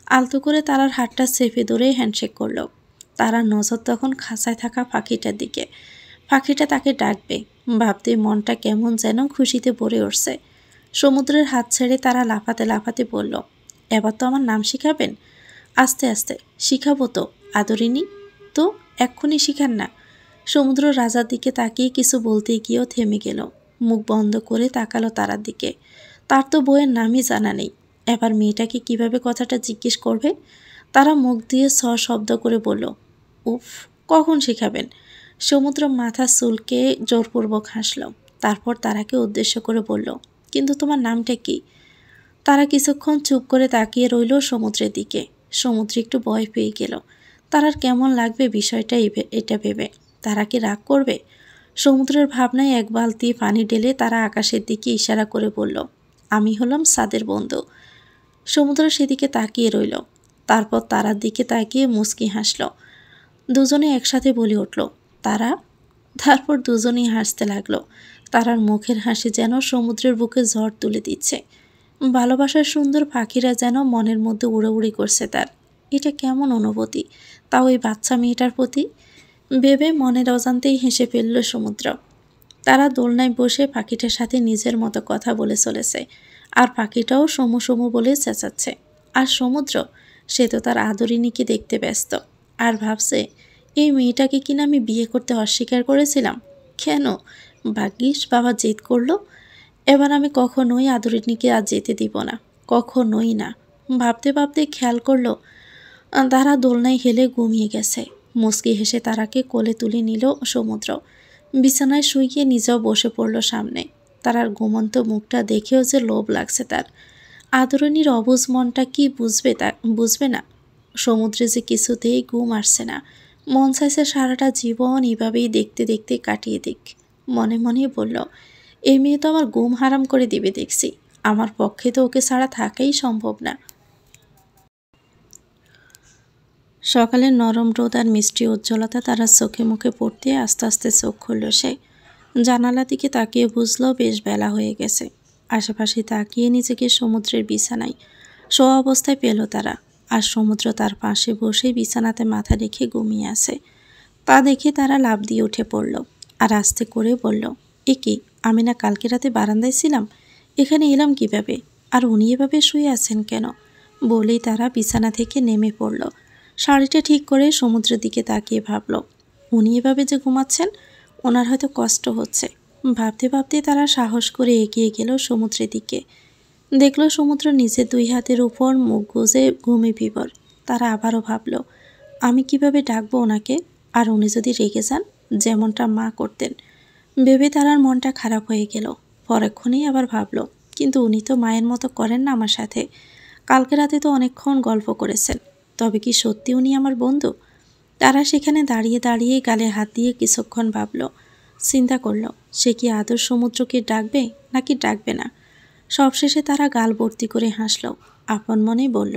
আলতো করে তারার হাতটা চেপে ধরে হ্যান্ডশেক করলো। তারার নজর তখন খাঁচায় থাকা পাখিটার দিকে। পাখিটা তাকে ডাকবে ভাবতে মনটা কেমন যেন খুশিতে ভরে উঠছে। সমুদ্রের হাত ছেড়ে তারা লাফাতে লাফাতে বলল, এবার তো আমার নাম শিখাবেন? আস্তে আস্তে শিখাবো তো আদরিনী। তো এক্ষুনি শিখান না। সমুদ্র রাজার দিকে তাকিয়ে কিছু বলতে গিয়েও থেমে গেল। মুখ বন্ধ করে তাকালো তারার দিকে। তার তো বইয়ের নামই জানা নেই। এবার মেয়েটাকে কিভাবে কথাটা জিজ্ঞেস করবে? তারা মুখ দিয়ে শব্দ করে বলল, উফ, কখন শেখাবেন? সমুদ্র মাথা চুলকে জোরপূর্বক হাসল। তারপর তারাকে উদ্দেশ্য করে বলল, কিন্তু তোমার নামটা কি? তারা কিছুক্ষণ চুপ করে তাকিয়ে রইল সমুদ্রের দিকে। সমুদ্র একটু ভয় পেয়ে গেল। তারার কেমন লাগবে বিষয়টা এটা ভেবে। তারা কি রাগ করবে? সমুদ্রের ভাবনায় এক বালতি পানি ঢেলে তারা আকাশের দিকে ইশারা করে বলল, আমি হলাম সাদের বন্ধু। সমুদ্র সেদিকে তাকিয়ে রইল। তারপর তারার দিকে তাকিয়ে মুচকি হাসল। দুজনে একসাথে বলে উঠল, তারা। তারপর দুজনেই হাসতে লাগলো। তারার মুখের হাসি যেন সমুদ্রের বুকে ঝড় তুলে দিচ্ছে। ভালোবাসার সুন্দর পাখিরা যেন মনের মধ্যে উড়াউড়ি করছে তার। এটা কেমন অনুভূতি, তাও এই বাচ্চা মেয়েটার প্রতি? ভেবে মনের অজান্তেই হেসে ফেলল সমুদ্র। তারা দোলনায় বসে পাখিটার সাথে নিজের মতো কথা বলে চলেছে, আর পাখিটাও সমু সমু বলে চেঁচাচ্ছে। আর সমুদ্র, সে তো তার আদরিনীকে দেখতে ব্যস্ত, আর ভাবছে, এই মেয়েটাকে কিনা আমি বিয়ে করতে অস্বীকার করেছিলাম। কেন? ভাগ্যিস বাবা জেদ করলো। এবার আমি কখনোই আদরিনীকে আর যেতে দিব না, কখনোই না। ভাবতে ভাবতে খেয়াল করলো তারা দোলনায় হেলে ঘুমিয়ে গেছে। মুচকি হেসে তারাকে কোলে তুলে নিল সমুদ্র। বিছানায় শুইয়ে নিজেও বসে পড়ল সামনে। তারার ঘুমন্ত মুখটা দেখেও যে লোভ লাগছে তার। আদরণীর অবুঝ মনটা কি বুঝবে না। সমুদ্রে যে কিছুতেই ঘুম আসছে না। মন চাইছে সারাটা জীবন এভাবেই দেখতে দেখতে কাটিয়ে দিক। মনে মনে বলল, এই মেয়ে তো আমার ঘুম হারাম করে দিবে দেখছি। আমার পক্ষে তো ওকে ছাড়া থাকাই সম্ভব না। সকালের নরম রোদ আর মিষ্টি উজ্জ্বলতা তারা চোখে মুখে পড়তে আস্তে আস্তে চোখ খুলল সে। জানালা দিকে তাকিয়ে বুঝলো বেশ বেলা হয়ে গেছে। আশেপাশে তাকিয়ে নিজেকে সমুদ্রের বিছানায় শোয়া অবস্থায় পেল তারা। আর সমুদ্র তার পাশে বসে বিছানাতে মাথা রেখে ঘুমিয়ে আছে। তা দেখে তারা লাফ দিয়ে উঠে পড়ল আর আস্তে করে বলল, এ কি, আমি না কালকে রাতে বারান্দায় ছিলাম? এখানে এলাম কিভাবে? আর উনি এভাবে শুয়ে আছেন কেন? বলেই তারা বিছানা থেকে নেমে পড়ল। শাড়িটা ঠিক করে সমুদ্রের দিকে তাকিয়ে ভাবল, উনি এভাবে যে ঘুমাচ্ছেন, ওনার হয়তো কষ্ট হচ্ছে। ভাবতে ভাবতে তারা সাহস করে এগিয়ে গেল সমুদ্রের দিকে। দেখল সমুদ্র নিজের 2 হাতের উপর মুখ গুজে ঘুমে বিভোর। তারা আবারও ভাবল, আমি কিভাবে ডাকবো ওনাকে? আর উনি যদি রেগে যান, যেমনটা মা করতেন। ভেবে তারার মনটা খারাপ হয়ে গেল। পরক্ষণেই আবার ভাবল, কিন্তু উনি তো মায়ের মতো করেন না আমার সাথে। কালকে রাতে তো অনেকক্ষণ গল্প করেছেন। তবে কি সত্যি উনি আমার বন্ধু? তারা সেখানে দাঁড়িয়ে দাঁড়িয়ে গালে হাত দিয়ে কিছুক্ষণ ভাবল। চিন্তা করল, সে কি আদর সমুদ্রকে ডাকবে নাকি ডাকবে না। সবশেষে তারা গাল ভর্তি করে হাসল। আপন মনে বলল,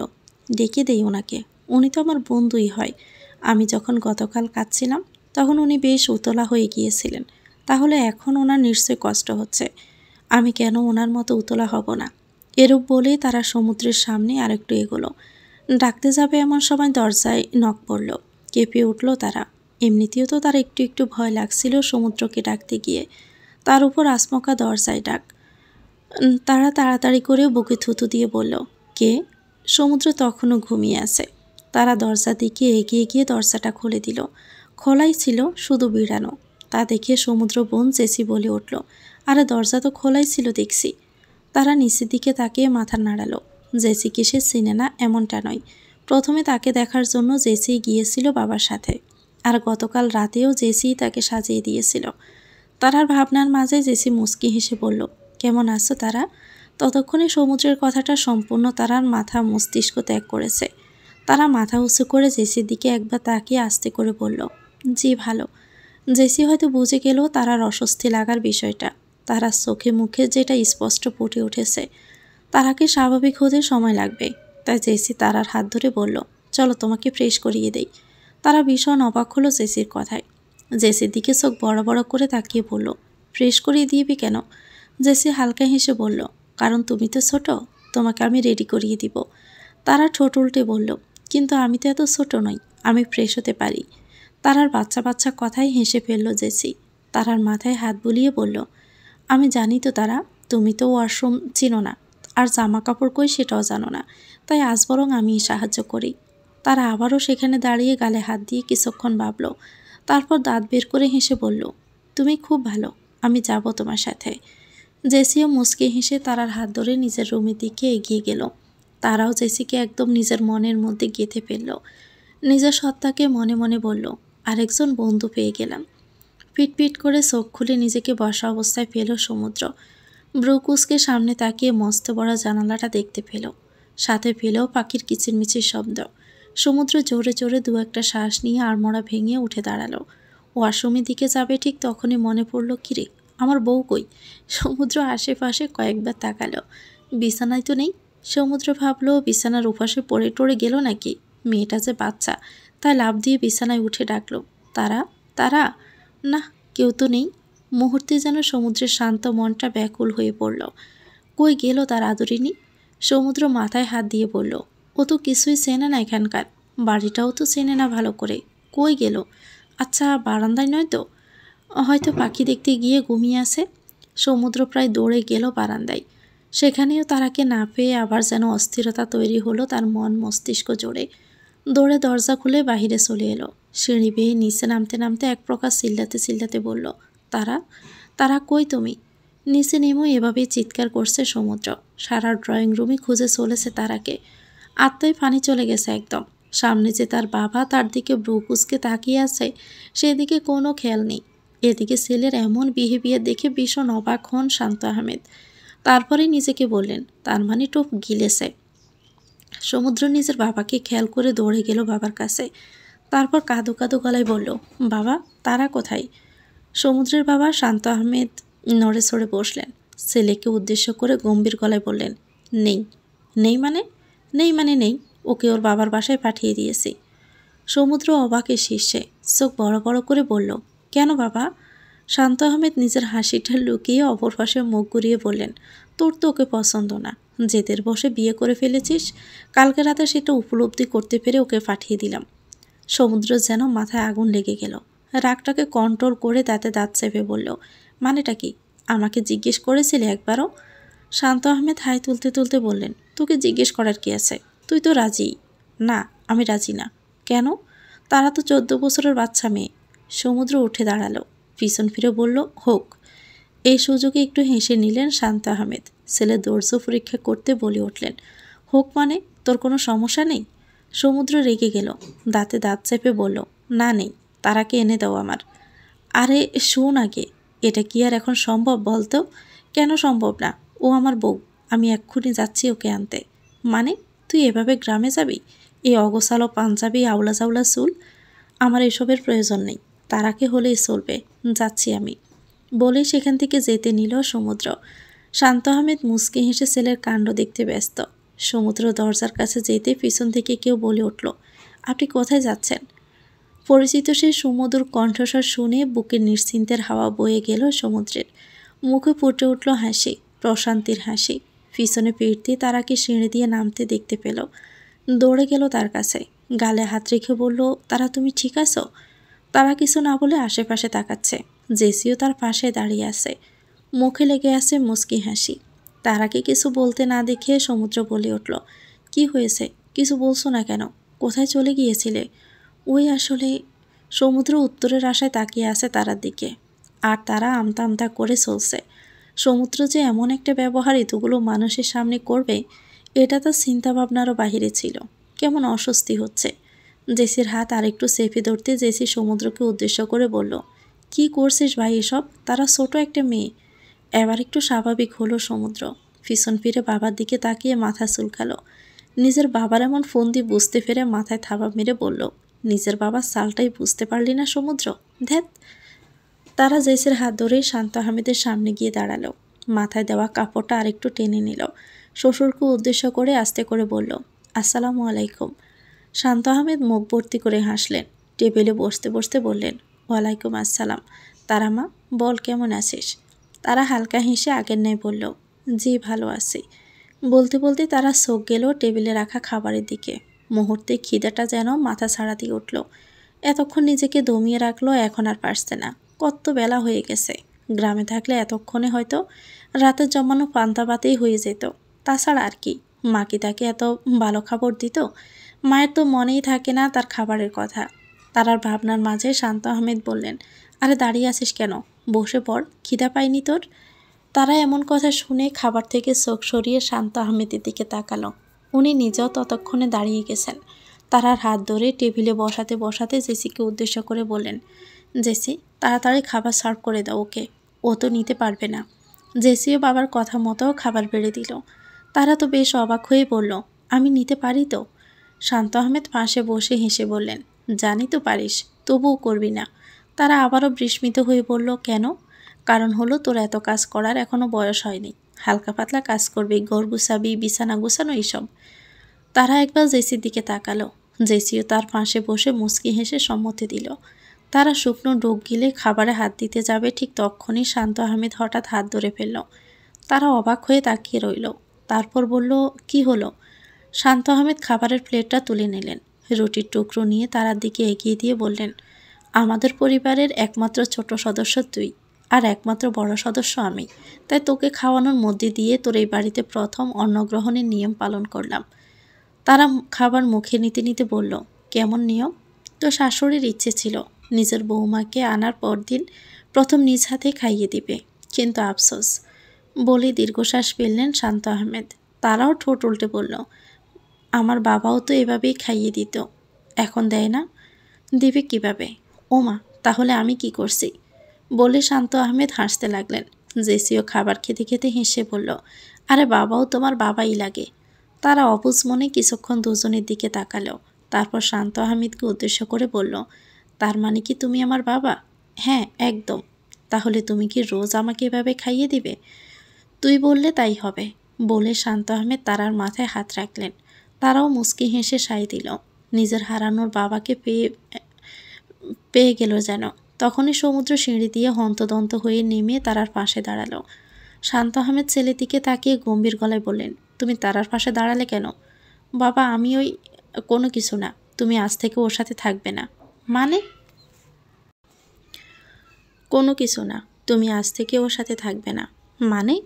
ডেকে দেই ওনাকে, উনি তো আমার বন্ধুই হয়। আমি যখন গতকাল কাঁদছিলাম তখন উনি বেশ উতলা হয়ে গিয়েছিলেন, তাহলে এখন ওনার নিশ্চয়ই কষ্ট হচ্ছে। আমি কেন ওনার মতো উতলা হব না? এরূপ বলেই তারা সমুদ্রের সামনে আরেকটু এগোলো। ডাকতে যাবে এমন সময় দরজায় নক পড়ল। কেঁপে উঠল তারা। এমনিতেও তো তার একটু একটু ভয় লাগছিল সমুদ্রকে ডাকতে গিয়ে, তার উপর আচমকা দরজায় ডাক। তারা তাড়াতাড়ি করে বুকে থুতু দিয়ে বলল, কে? সমুদ্র তখনও ঘুমিয়ে আছে। তারা দরজার দিকে এগিয়ে গিয়ে দরজাটা খুলে দিল। খোলাই ছিল, শুধু বিড়ানো। তা দেখে সমুদ্র বোন জেসি বলে উঠল, আরে দরজা তো খোলাই ছিল দেখছি। তারা নিচের দিকে তাকিয়ে মাথা নাড়ালো। জেসিকে সে চিনে না এমনটা নয়, প্রথমে তাকে দেখার জন্য জেসি গিয়েছিল বাবার সাথে, আর গতকাল রাতেও জেসি তাকে সাজিয়ে দিয়েছিল। তারার ভাবনার মাঝে জেসি মুচকি হেসে বলল, কেমন আছো তারা? ততক্ষণে সমুদ্রের কথাটা সম্পূর্ণ তারার মাথা মস্তিষ্ক ত্যাগ করেছে। তারা মাথা উঁচু করে জেসির দিকে একবার তাকিয়ে আস্তে করে বলল, জি ভালো। জেসি হয়তো বুঝে গেল তারার অস্বস্তি লাগার বিষয়টা। তারার চোখে মুখে যেটা স্পষ্ট ফুটে উঠেছে, তারাকে স্বাভাবিক হতে সময় লাগবে। তাই জেসি তারার হাত ধরে বলল, চলো তোমাকে ফ্রেশ করিয়ে দেই। তারা ভীষণ অবাক হলো জেসির কথায়। জেসির দিকে চোখ বড় বড় করে তাকিয়ে বলল, ফ্রেশ করিয়ে দিবি কেন? জেসি হালকা হেসে বলল, কারণ তুমি তো ছোট, তোমাকে আমি রেডি করিয়ে দিব। তারা ঠোঁট উল্টে বলল, কিন্তু আমি তো এত ছোট নই, আমি ফ্রেশ হতে পারি। তারার বাচ্চা বাচ্চা কথায় হেসে ফেলল জেসি। তারার মাথায় হাত বুলিয়ে বলল, আমি জানি তো তারা, তুমি তো ওয়াশরুম চিনো না, আর জামা কাপড় কই সেটাও জানো না, তাই আজ বরং আমি সাহায্য করি। তারা আবারও সেখানে দাঁড়িয়ে গালে হাত দিয়ে কিছুক্ষণ ভাবল, তারপর দাঁত বের করে হেসে বলল, তুমি খুব ভালো, আমি যাব তোমার সাথে। জেসিও মুচকে হেসে তারার হাত ধরে নিজের রুমের দিকে এগিয়ে গেল। তারাও জেসিকে একদম নিজের মনের মধ্যে গেঁথে ফেলল। নিজের সত্তাকে মনে মনে বলল, আরেকজন বন্ধু পেয়ে গেলাম। পিটপিট করে চোখ খুলে নিজেকে বসা অবস্থায় পেল সমুদ্র। ব্রুকুসকে সামনে তাকিয়ে মস্ত বড় জানালাটা দেখতে পেল, সাথে পেলেও পাখির কিচিরমিচির শব্দ। সমুদ্র জোরে জোরে দু একটা শ্বাস নিয়ে আড়মোড়া ভেঙে উঠে দাঁড়ালো। ওয়াশরুমের দিকে যাবে ঠিক তখনই মনে পড়ল, কিরে আমার বউ কই? সমুদ্র আশেপাশে কয়েকবার তাকালো, বিছানায় তো নেই। সমুদ্র ভাবলো বিছানার উপাসে পড়ে টড়ে গেল নাকি। মেয়েটা যে বাচ্চা, তাই লাফ দিয়ে বিছানায় উঠে ডাকলো, তারা তারা। না, কেউ তো নেই। মুহূর্তে যেন সমুদ্রের শান্ত মনটা ব্যাকুল হয়ে পড়ল। কই গেল তার আদরিনী? সমুদ্র মাথায় হাত দিয়ে বলল, ও তো কিছুই চেনে না এখানকার, বাড়িটাও তো চেনে না ভালো করে। কই গেল? আচ্ছা, বারান্দায় নয় তো? হয়তো পাখি দেখতে গিয়ে ঘুমিয়ে আছে। সমুদ্র প্রায় দৌড়ে গেল বারান্দায়। সেখানেও তারাকে না পেয়ে আবার যেন অস্থিরতা তৈরি হলো তার মন মস্তিষ্ক জোড়ে। দৌড়ে দরজা খুলে বাহিরে চলে এলো। সিঁড়ি বেয়ে নিচে নামতে নামতে এক প্রকার চিল্লাতে চিল্লাতে বলল, তারা তারা কই তুমি? নিচে নেমেও এভাবেই চিৎকার করছে সমুদ্র। সারা ড্রয়িং রুমে খুঁজে চলেছে তারাকে। আত্মায় পানি চলে গেছে একদম। সামনে যে তার বাবা তার দিকে ব্রুকুসকে তাকিয়ে আছে, সেদিকে কোনো খেয়াল নেই। এদিকে ছেলের এমন বিহেভিয়ার দেখে ভীষণ অবাক হন শান্ত আহমেদ। তারপরে নিজেকে বললেন, তার মানে টোপ গিলেছে। সমুদ্র নিজের বাবাকে খেয়াল করে দৌড়ে গেল বাবার কাছে। তারপর কাঁদো কাঁদো গলায় বলল, বাবা তারা কোথায়? সমুদ্রের বাবা শান্ত আহমেদ নড়ে চড়ে বসলেন। ছেলেকে উদ্দেশ্য করে গম্ভীর গলায় বললেন, নেই। নেই মানে? নেই মানে নেই, ওকে ওর বাবার বাসায় পাঠিয়ে দিয়েছি। সমুদ্র অবাকে শীর্ষে চোখ বড় বড় করে বলল, কেন বাবা? শান্ত আহমেদ নিজের হাসিটা লুকিয়ে অপর পাশে মুখ ঘুরিয়ে বললেন, তোর তো ওকে পছন্দ না, জেদের বসে বিয়ে করে ফেলেছিস। কালকে রাতে সেটা উপলব্ধি করতে পেরে ওকে পাঠিয়ে দিলাম। সমুদ্র যেন মাথায় আগুন লেগে গেল। রাগটাকে কন্ট্রোল করে দাঁতে দাঁত চেপে বলল, মানেটা কি? আমাকে জিজ্ঞেস করেছিলি একবারও? শান্ত আহমেদ হাই তুলতে তুলতে বললেন, তোকে জিজ্ঞেস করার কি আছে? তুই তো রাজি। না, আমি রাজি না। কেন? তারা তো 14 বছরের বাচ্চা মেয়ে। সমুদ্র উঠে দাঁড়ালো, পিছন ফিরে বলল, হোক। এই সুযোগে একটু হেসে নিলেন শান্ত আহমেদ। ছেলে ধৈর্য পরীক্ষা করতে বলে উঠলেন, হোক মানে? তোর কোনো সমস্যা নেই? সমুদ্র রেগে গেল, দাঁতে দাঁত চেপে বলল, না নেই, তারাকে এনে দাও আমার। আরে শোন আগে, এটা কি আর এখন সম্ভব বলতো? কেন সম্ভব না? ও আমার বউ, আমি এক্ষুনি যাচ্ছি ওকে আনতে। মানে তুই এভাবে গ্রামে যাবি? এই অগোছালো পাঞ্জাবি, আউলা চাউলা চুল? আমার এসবের প্রয়োজন নেই, তারাকে হলেই চলবে, যাচ্ছি আমি। বলেই সেখান থেকে যেতে নিল সমুদ্র। শান্ত আহমেদ মুচকি হেসে ছেলের কাণ্ড দেখতে ব্যস্ত। সমুদ্র দরজার কাছে যেতে পিছন থেকে কেউ বলে উঠল, আপনি কোথায় যাচ্ছেন? পরিচিত সেই সুমধুর কণ্ঠস্বর শুনে বুকের নিশ্চিন্তের হাওয়া বয়ে গেল সমুদ্রের। মুখে ফুটে উঠল হাসি, প্রশান্তির হাসি। পিছনে ফিরতে তারাকে সিঁড়ি দিয়ে নামতে দেখতে পেল। দৌড়ে গেল তার কাছে, গালে হাত রেখে বলল, তারা তুমি ঠিক আছো? তারা কিছু না বলে আশেপাশে তাকাচ্ছে। জেসিও তার পাশে দাঁড়িয়ে আছে, মুখে লেগে আছে মুচকি হাসি। তারাকে কিছু বলতে না দেখে সমুদ্র বলে উঠল, কি হয়েছে? কিছু বলছো না কেন? কোথায় চলে গিয়েছিলে? ওই আসলে। সমুদ্র উত্তরের আশায় তাকিয়ে আছে তারার দিকে, আর তারা আমতা আমতা করে চলছে। সমুদ্র যে এমন একটা ব্যবহার এতগুলো মানুষের সামনে করবে, এটা তার চিন্তাভাবনারও বাহিরে ছিল। কেমন অস্বস্তি হচ্ছে। জেসির হাত আরেকটু চেপে ধরতে জেসি সমুদ্রকে উদ্দেশ্য করে বলল, কি করছিস ভাই এসব? তারা ছোট একটা মেয়ে। এবার একটু স্বাভাবিক হলো সমুদ্র। পিছন ফিরে বাবার দিকে তাকিয়ে মাথা চুলকালো। নিজের বাবার এমন ফন্দি বুঝতে পেরে মাথায় থাবা মেরে বলল, নিজের বাবার সালটাই বুঝতে পারলি না সমুদ্র? ধ্যাত। তারা জেসির হাত ধরেই শান্ত আহমেদের সামনে গিয়ে দাঁড়ালো। মাথায় দেওয়া কাপড়টা আরেকটু টেনে নিল। শ্বশুরকে উদ্দেশ্য করে আস্তে করে বলল, আসসালামু আলাইকুম। শান্ত আহমেদ মুখ ভর্তি করে হাসলেন। টেবিলে বসতে বসতে বললেন, ওয়ালাইকুম আসসালাম। তারা মা, বল কেমন আছিস? তারা হালকা হেসে আগের ন্যায় বলল, জি ভালো আছি। বলতে বলতে তারা চোখ গেল টেবিলে রাখা খাবারের দিকে। মুহূর্তে খিদাটা যেন মাথা ছাড়া দিয়ে উঠল। এতক্ষণ নিজেকে দমিয়ে রাখলো, এখন আর পারছে না। কত বেলা হয়ে গেছে। গ্রামে থাকলে এতক্ষণে হয়তো রাতের জমানো পান্তা ভাতেই হয়ে যেত। তাছাড়া আর কি, মা কি তাকে এত ভালো খাবার দিত? মায়ের তো মনেই থাকে না তার খাবারের কথা। তারার ভাবনার মাঝে শান্ত আহমেদ বললেন, আরে দাঁড়িয়ে আছিস কেন? বসে পড়, খিদা পাইনি তোর? তারা এমন কথা শুনে খাবার থেকে চোখ সরিয়ে শান্ত আহমেদের দিকে তাকালো। উনি নিজেও ততক্ষণে দাঁড়িয়ে গেছেন। তারার হাত ধরে টেবিলে বসাতে বসাতে জেসিকে উদ্দেশ্য করে বললেন, জেসি তাড়াতাড়ি খাবার সার্ভ করে দাও ওকে, ও তো নিতে পারবে না। জেসিও বাবার কথা মতো খাবার বেড়ে দিল। তারা তো বেশ অবাক হয়ে বলল, আমি নিতে পারি তো? শান্ত আহমেদ পাশে বসে হেসে বললেন, জানি তো পারিস, তবুও করবি না। তারা আবারও বিস্মিত হয়ে বলল, কেন? কারণ হলো তোর এত কাজ করার এখনও বয়স হয়নি। হালকা পাতলা কাজ করবি, ঘর গুছাবি, বিছানা গুছানো, এইসব। তারা একবার জেসির দিকে তাকালো। জেসিও তার পাশে বসে মুচকি হেসে সম্মতি দিল। তারা শুকনো ডোক গিলে খাবারে হাত দিতে যাবে, ঠিক তখনই শান্ত আহমেদ হঠাৎ হাত ধরে ফেলল। তারা অবাক হয়ে তাকিয়ে রইল। তারপর বলল, কি হলো? শান্ত আহমেদ খাবারের প্লেটটা তুলে নিলেন। রুটির টুকরো নিয়ে তারার দিকে এগিয়ে দিয়ে বললেন, আমাদের পরিবারের একমাত্র ছোট সদস্য তুই, আর একমাত্র বড় সদস্য আমি। তাই তোকে খাওয়ানোর মধ্যে দিয়ে তোর এই বাড়িতে প্রথম অন্নগ্রহণের নিয়ম পালন করলাম। তারা খাবার মুখে নিতে নিতে বলল, কেমন নিয়ম? তো শাশুড়ির ইচ্ছে ছিল নিজের বৌমাকে আনার পরদিন প্রথম নিজ হাতে খাইয়ে দিবে, কিন্তু আফসোস। বলে দীর্ঘশ্বাস ফেললেন শান্ত আহমেদ। তারাও ঠোঁট উল্টে বলল, আমার বাবাও তো এভাবেই খাইয়ে দিত, এখন দেয় না? দিবে কিভাবে? ওমা, তাহলে আমি কি করছি? বলে শান্ত আহমেদ হাসতে লাগলেন। জেসিও খাবার খেতে খেতে হেসে বলল, আরে বাবাও তোমার বাবাই লাগে। তারা অবুঝ মনে কিছুক্ষণ দুজনের দিকে তাকালো। তারপর শান্ত আহমেদকে উদ্দেশ্য করে বলল, তার মানে কি তুমি আমার বাবা? হ্যাঁ, একদম। তাহলে তুমি কি রোজ আমাকে এভাবে খাইয়ে দিবে? তুই বললে তাই হবে। বলে শান্ত আহমেদ তারার মাথায় হাত রাখলেন। তারাও মুচকি হেসে সায় দিল। নিজের হারানোর বাবাকে পেয়ে পেয়ে গেল যেন। তখনই সমুদ্র সিঁড়ি দিয়ে হন্তদন্ত হয়ে নেমে তারার পাশে দাঁড়ালো। শান্ত আহমেদ ছেলের দিকে তাকিয়ে গম্ভীর গলায় বললেন, তুমি তারার পাশে দাঁড়ালে কেন? বাবা, আমি ওই কোনো কিছু না। তুমি আজ থেকে ওর সাথে থাকবে না। মানে? কোনো কিছু না, তুমি আজ থেকে ওর সাথে থাকবে না মানে?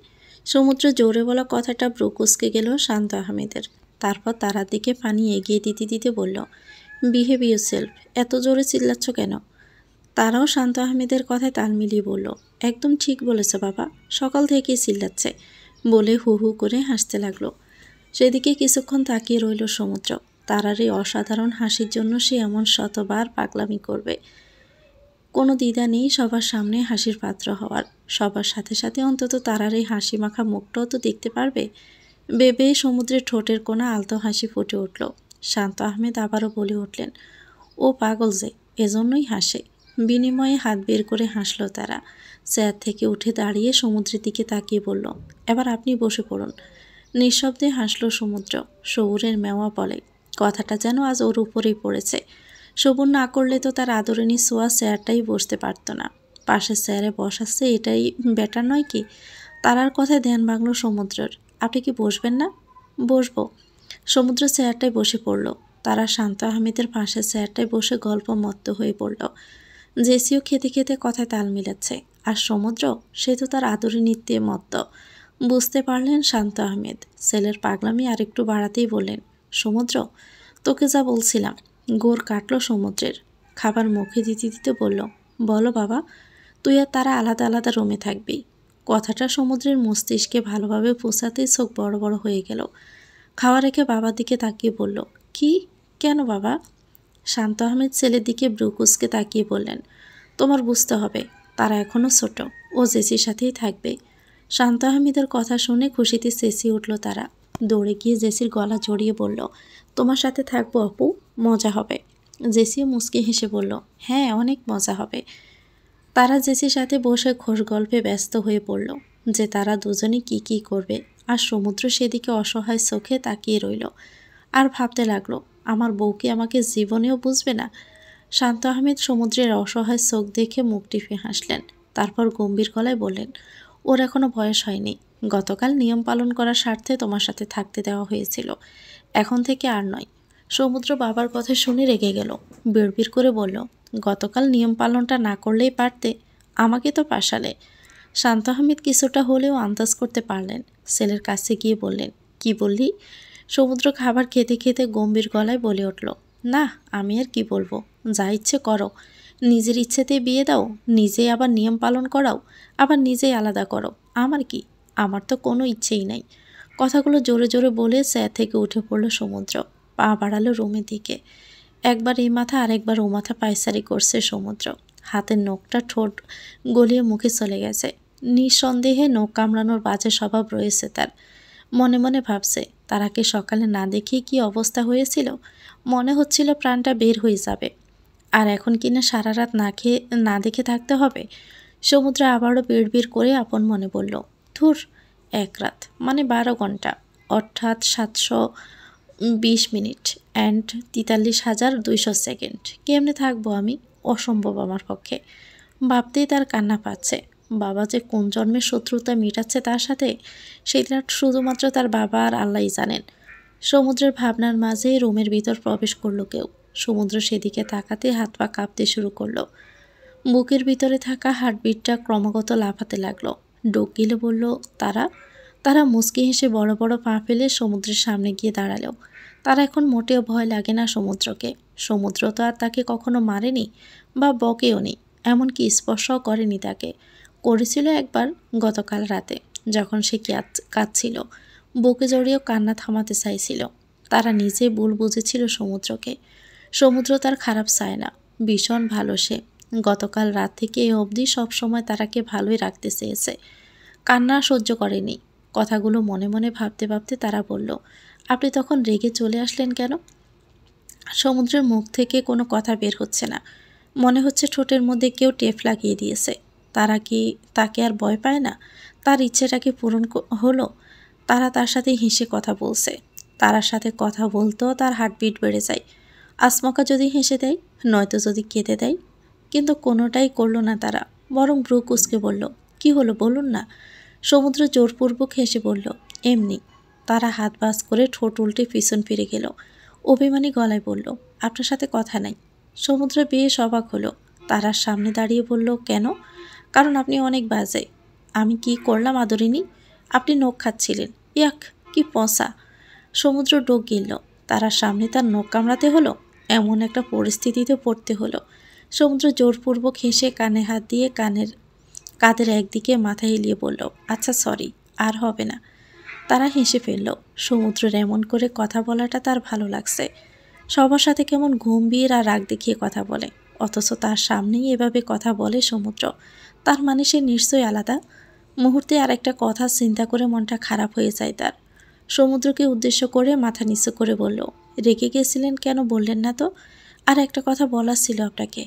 সমুদ্র জোরে বলা কথাটা ব্রুকুসকে গেল শান্ত আহমেদের। তারপর তারার দিকে পানি এগিয়ে দিতে দিতে বলল, বিহেভ ইউরসেলফ। এত জোরে চিল্লাচ্ছ কেন? তারাও শান্ত আহমেদের কথায় তাল মিলিয়ে বলল, একদম ঠিক বলেছে বাবা, সকাল থেকেই চিল্লাচ্ছে। বলে হু হু করে হাসতে লাগলো। সেদিকে কিছুক্ষণ তাকিয়ে রইল সমুদ্র। তারার এই অসাধারণ হাসির জন্য সে এমন শতবার পাগলামি করবে। কোনো দ্বিধা নেই সবার সামনে হাসির পাত্র হওয়ার। সবার সাথে সাথে অন্তত তারার এই হাসি মাখা মুখটাও তো দেখতে পারবে। বেবে সমুদ্রের ঠোঁটের কোণা আলতো হাসি ফুটে উঠল। শান্ত আহমেদ আবারও বলে উঠলেন, ও পাগল যে, এজন্যই হাসে। বিনিময়ে হাত বের করে হাসল তারা। চেয়ার থেকে উঠে দাঁড়িয়ে সমুদ্রের দিকে তাকিয়ে বলল, এবার আপনি বসে পড়ুন। নিঃশব্দে হাসল সমুদ্র। শহুরের মেওয়া বলে, কথাটা যেন আজ ওর উপরেই পড়েছে। সবুর না করলে তো তার আদরিনী সোয়া চেয়ারটাই বসতে পারতো না। পাশের চেয়ারে বসাচ্ছে, এটাই বেটার নয় কি? তারার কথায় ধ্যান ভাঙল সমুদ্রের। আপনি কি বসবেন না? বসবো। সমুদ্র চেয়ারটায় বসে পড়ল। তারা শান্ত আহমেদের পাশের চেয়ারটায় বসে গল্প মত্ত হয়ে পড়ল। জেসিও খেতে খেতে কথায় তাল মিলাচ্ছে। আর সমুদ্র, সে তো তার আদরিনীতে মত্ত। বুঝতে পারলেন শান্ত আহমেদ। ছেলের পাগলামি আরেকটু বাড়াতেই বললেন, সমুদ্র, তোকে যা বলছিলাম। গোর কাটল সমুদ্রের। খাবার মুখে দিতে দিতে বলল, বলো বাবা, তুই আর তারা আলাদা আলাদা রুমে থাকবি। কথাটা সমুদ্রের মস্তিষ্কে ভালোভাবে পৌঁছাতেই চোখ বড় বড় হয়ে গেল। খাওয়া রেখে বাবার দিকে তাকিয়ে বলল, কি? কেন বাবা? শান্ত আহমেদ ছেলের দিকে ব্রুকুসকে তাকিয়ে বললেন, তোমার বুঝতে হবে, তারা এখনও ছোট, ও জেসির সাথেই থাকবে। শান্ত আহমেদের কথা শুনে খুশিতে চেঁচিয়ে উঠল তারা। দৌড়ে গিয়ে জেসির গলা জড়িয়ে বলল, তোমার সাথে থাকবো আপু, মজা হবে। জেসিও মুচকি হেসে বলল, হ্যাঁ, অনেক মজা হবে। তারা জেসির সাথে বসে খোশ গল্পে ব্যস্ত হয়ে পড়ল যে তারা দুজনে কি করবে। আর সমুদ্র সেদিকে অসহায় চোখে তাকিয়ে রইল আর ভাবতে লাগলো, আমার বউকে আমাকে জীবনেও বুঝবে না। শান্ত আহমেদ সমুদ্রের অসহায় চোখ দেখে মুখ টিপে হাসলেন। তারপর গম্ভীর গলায় বললেন, ওর এখনো বয়স হয়নি। গতকাল নিয়ম পালন করার স্বার্থে তোমার সাথে থাকতে দেওয়া হয়েছিল, এখন থেকে আর নয়। সমুদ্র বাবার কথা শুনে রেগে গেল। বিড়বিড় করে বলল, গতকাল নিয়ম পালনটা না করলেই পারতে, আমাকে তো পাশালে। শান্ত আহমেদ কিছুটা হলেও আন্দাজ করতে পারলেন। ছেলের কাছে গিয়ে বললেন, কি বললি? সমুদ্র খাবার খেতে খেতে গম্ভীর গলায় বলে উঠল, না, আমি আর কি বলবো, যা ইচ্ছে করো। নিজের ইচ্ছেতেই বিয়ে দাও, নিজেই আবার নিয়ম পালন করাও, আবার নিজেই আলাদা করো। আমার কি? আমার তো কোনো ইচ্ছেই নাই। কথাগুলো জোরে জোরে বলে চেয়ার থেকে উঠে পড়ল সমুদ্র। পা বাড়ালো রুমের দিকে। একবার এই মাথা আরেকবার ও মাথা পায়চারি করছে সমুদ্র। হাতের নখটা ঠোঁট গলিয়ে মুখে চলে গেছে। নিঃসন্দেহে নখ কামড়ানোর বাজে স্বভাব রয়েছে তার। মনে মনে ভাবছে, তারাকে সকালে না দেখেই কি অবস্থা হয়েছিল। মনে হচ্ছিল প্রাণটা বের হয়ে যাবে। আর এখন কিনা সারা রাত না দেখে থাকতে হবে। সমুদ্র আবারও বিড়বিড় করে আপন মনে বলল, ধুর, এক রাত মানে 12 ঘন্টা, অর্থাৎ 720 মিনিট অ্যান্ড 43,200 সেকেন্ড। কেমনে থাকবো আমি? অসম্ভব আমার পক্ষে। ভাবতেই তার কান্না পাচ্ছে। বাবা যে কোন জন্মের শত্রুতা মেটাচ্ছে তার সাথে, সেটা শুধুমাত্র তার বাবা আর আল্লাহই জানেন। সমুদ্রের ভাবনার মাঝে রুমের ভিতর প্রবেশ করলো কেউ। সমুদ্র সেদিকে তাকাতে হাত পা কাঁপতে শুরু করলো। বুকের ভিতরে থাকা হার্টবিটটা ক্রমাগত লাফাতে লাগলো। ডোক গিলে বলল, তারা। তারা মুচকি হেসে বড় বড় পা ফেলে সমুদ্রের সামনে গিয়ে দাঁড়ালো। তার এখন মোটেও ভয় লাগে না সমুদ্রকে। সমুদ্র তো আর তাকে কখনো মারেনি বা বকেও নি, এমনকি স্পর্শও করেনি তাকে। করেছিল একবার, গতকাল রাতে, যখন সে কাঁদছিল, বুকে জড়িয়েও কান্না থামাতে চাইছিল। তারা নিজে ভুল বুঝেছিল সমুদ্রকে। সমুদ্র তার খারাপ চায় না, ভীষণ ভালো সে। গতকাল রাত থেকে এ অবধি সবসময় তারাকে ভালোই রাখতে চেয়েছে। কান্না সহ্য করেনি। কথাগুলো মনে মনে ভাবতে ভাবতে তারা বলল, আপনি তখন রেগে চলে আসলেন কেন? সমুদ্রের মুখ থেকে কোনো কথা বের হচ্ছে না। মনে হচ্ছে ঠোঁটের মধ্যে কেউ টেপ লাগিয়ে দিয়েছে। তারা কি তাকে আর ভয় পায় না? তার ইচ্ছেটা কি পূরণ হলো? তারা তার সাথে হেসে কথা বলছে। তারার সাথে কথা বলতেও তার হার্টবিট বেড়ে যায়। আসমকা যদি হেসে দেয়, নয়তো যদি কেঁদে দেয়। কিন্তু কোনোটাই করলো না তারা, বরং ব্রু কুঁচকে বলল, কি হলো বলুন না। সমুদ্র জোরপূর্বক হেসে বলল, এমনি। তারা হাত বাজ করে ঠোঁট উল্টে পিছন ফিরে গেল। অভিমানী গলায় বলল, আপনার সাথে কথা নাই। সমুদ্র বেশ অবাক হলো। তারার সামনে দাঁড়িয়ে বলল, কেন? কারণ আপনি অনেক বাজে। আমি কি করলাম আদরিনী? আপনি নখ খাচ্ছিলেন। ইয়াক, কি পচা। সমুদ্র ডোক গিলল। তারার সামনে তার নখ কামড়াতে হলো, এমন একটা পরিস্থিতিতে পড়তে হলো। সমুদ্র জোরপূর্বক হেসে কানে হাত দিয়ে কাঁধের একদিকে মাথা হিলিয়ে বলল, আচ্ছা সরি, আর হবে না। তারা হেসে ফেলল। সমুদ্রের এমন করে কথা বলাটা তার ভালো লাগছে। সবার সাথে কেমন গম্ভীর আর রাগ দেখিয়ে কথা বলে, অথচ তার সামনেই এভাবে কথা বলে সমুদ্র। তার মানে সে নিশ্চয়ই আলাদা। মুহূর্তে আর একটা কথা চিন্তা করে মনটা খারাপ হয়ে যায় তার। সমুদ্রকে উদ্দেশ্য করে মাথা নিচু করে বলল, রেগে গেছিলেন কেন বললেন না তো? আর একটা কথা বলার ছিল আপনাকে।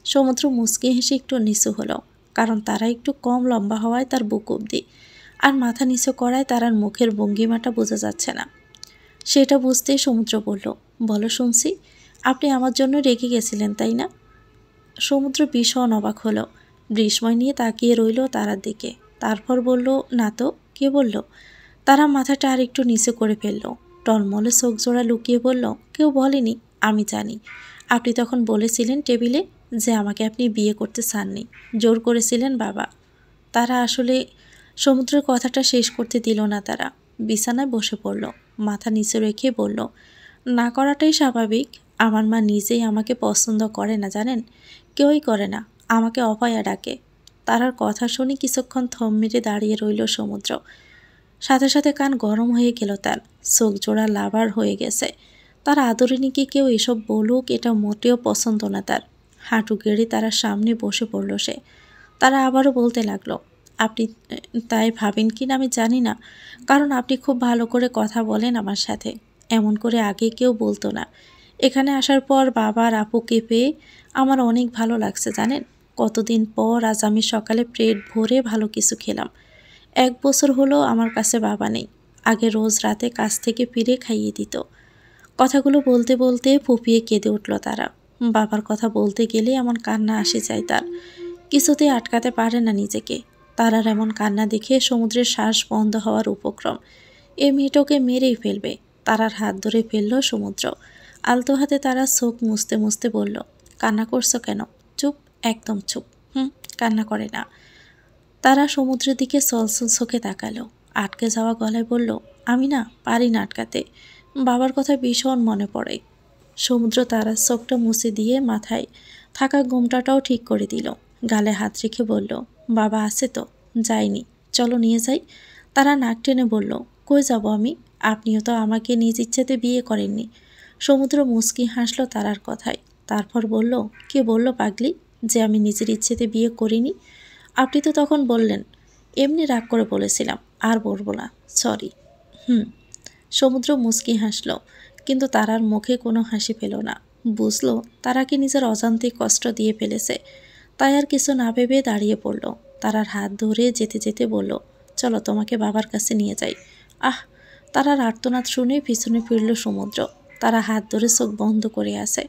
সমুদ্র মুচকি হেসে একটু নিচু হলো, কারণ তারা একটু কম লম্বা হওয়ায় তার বুক অবধি, আর মাথা নিচু করায় তার মুখের ভঙ্গিমাটা বোঝা যাচ্ছে না। সেটা বুঝতেই সমুদ্র বলল, বলো শুনছি। আপনি আমার জন্য রেগে গেছিলেন তাই না? সমুদ্র ভীষণ অবাক হলো, বিস্ময় নিয়ে তাকিয়ে রইল তারার দিকে। তারপর বলল, না তো, কে বলল? তারা মাথাটা আর একটু নিচে করে ফেলল, টলমলে চোখ জোড়া লুকিয়ে বলল, কেউ বলেনি, আমি জানি। আপনি তখন বলেছিলেন টেবিলে যে আমাকে আপনি বিয়ে করতে চাননি, জোর করেছিলেন বাবা। তারা আসলে সমুদ্রের কথাটা শেষ করতে দিল না। তারা বিছানায় বসে পড়ল, মাথা নিচে রেখে বলল, না করাটাই স্বাভাবিক। আমার মা নিজেই আমাকে পছন্দ করে না জানেন, কেউই করে না, আমাকে অপয়া ডাকে। তারার কথা শুনে কিছুক্ষণ থম মেরে দাঁড়িয়ে রইল সমুদ্র। সাথে সাথে কান গরম হয়ে গেল তার, চোখ জোড়া লাভার হয়ে গেছে। তার আদরিনীকে কেউ এসব বলুক এটা মোটেও পছন্দ না তার। হাঁটু গেড়ে তার সামনে বসে পড়ল সে। তারা আবারও বলতে লাগলো, আপনি তাই ভাবেন কি না আমি জানি না, কারণ আপনি খুব ভালো করে কথা বলেন আমার সাথে, এমন করে আগে কেউ বলতো না। এখানে আসার পর বাবা আর আপুকে পেয়ে আমার অনেক ভালো লাগছে জানেন। কতদিন পর আজ আমি সকালে পেট ভরে ভালো কিছু খেলাম। 1 বছর হলো আমার কাছে বাবা নেই। আগে রোজ রাতে কাজ থেকে ফিরে খাইয়ে দিত। কথাগুলো বলতে বলতে ফুপিয়ে কেঁদে উঠল তারা। বাবার কথা বলতে গেলে এমন কান্না আসে যায় তার, কিছুতেই আটকাতে পারে না নিজেকে। তারার এমন কান্না দেখে সমুদ্রের শ্বাস বন্ধ হওয়ার উপক্রম। এই মেয়েটাকে মেরেই ফেলবে। তারার হাত ধরে ফেলল সমুদ্র। আলতো হাতে তারা চোখ মুছতে মুছতে বলল, কান্না করছো কেন? চুপ, একদম চুপ। কান্না করে না। তারা সমুদ্রের দিকে সলসল চোখে তাকালো, আটকে যাওয়া গলায় বলল, আমি না পারি না আটকাতে, বাবার কথা ভীষণ মনে পড়ে। সমুদ্র তারার চোখটা মুছে দিয়ে মাথায় থাকা ঘোমটাটাও ঠিক করে দিল, গালে হাত রেখে বলল, বাবা আছে তো? যাইনি, চলো নিয়ে যাই। তারা নাক টেনে বলল, কই যাব আমি? আপনিও তো আমাকে নিজ ইচ্ছেতে বিয়ে করেননি। সমুদ্র মুচকি হাসল তারার কথায়, তারপর বলল, কে বলল পাগলি যে আমি নিজের ইচ্ছেতে বিয়ে করিনি? আপনি তো তখন বললেন। এমনি রাগ করে বলেছিলাম, আর বলবো না, সরি। সমুদ্র মুচকি হাসল, কিন্তু তারার মুখে কোনো হাসি পেল না। বুঝলো তারাকে নিজের অজান্তে কষ্ট দিয়ে ফেলেছে, তাই আর কিছু না ভেবে দাঁড়িয়ে পড়ল। তারার হাত ধরে যেতে যেতে বলল, চলো তোমাকে বাবার কাছে নিয়ে যাই। আহ! তারার আর্তনাদ শুনে পিছনে ফিরল সমুদ্র। তারা হাত ধরে চোখ বন্ধ করে আছে।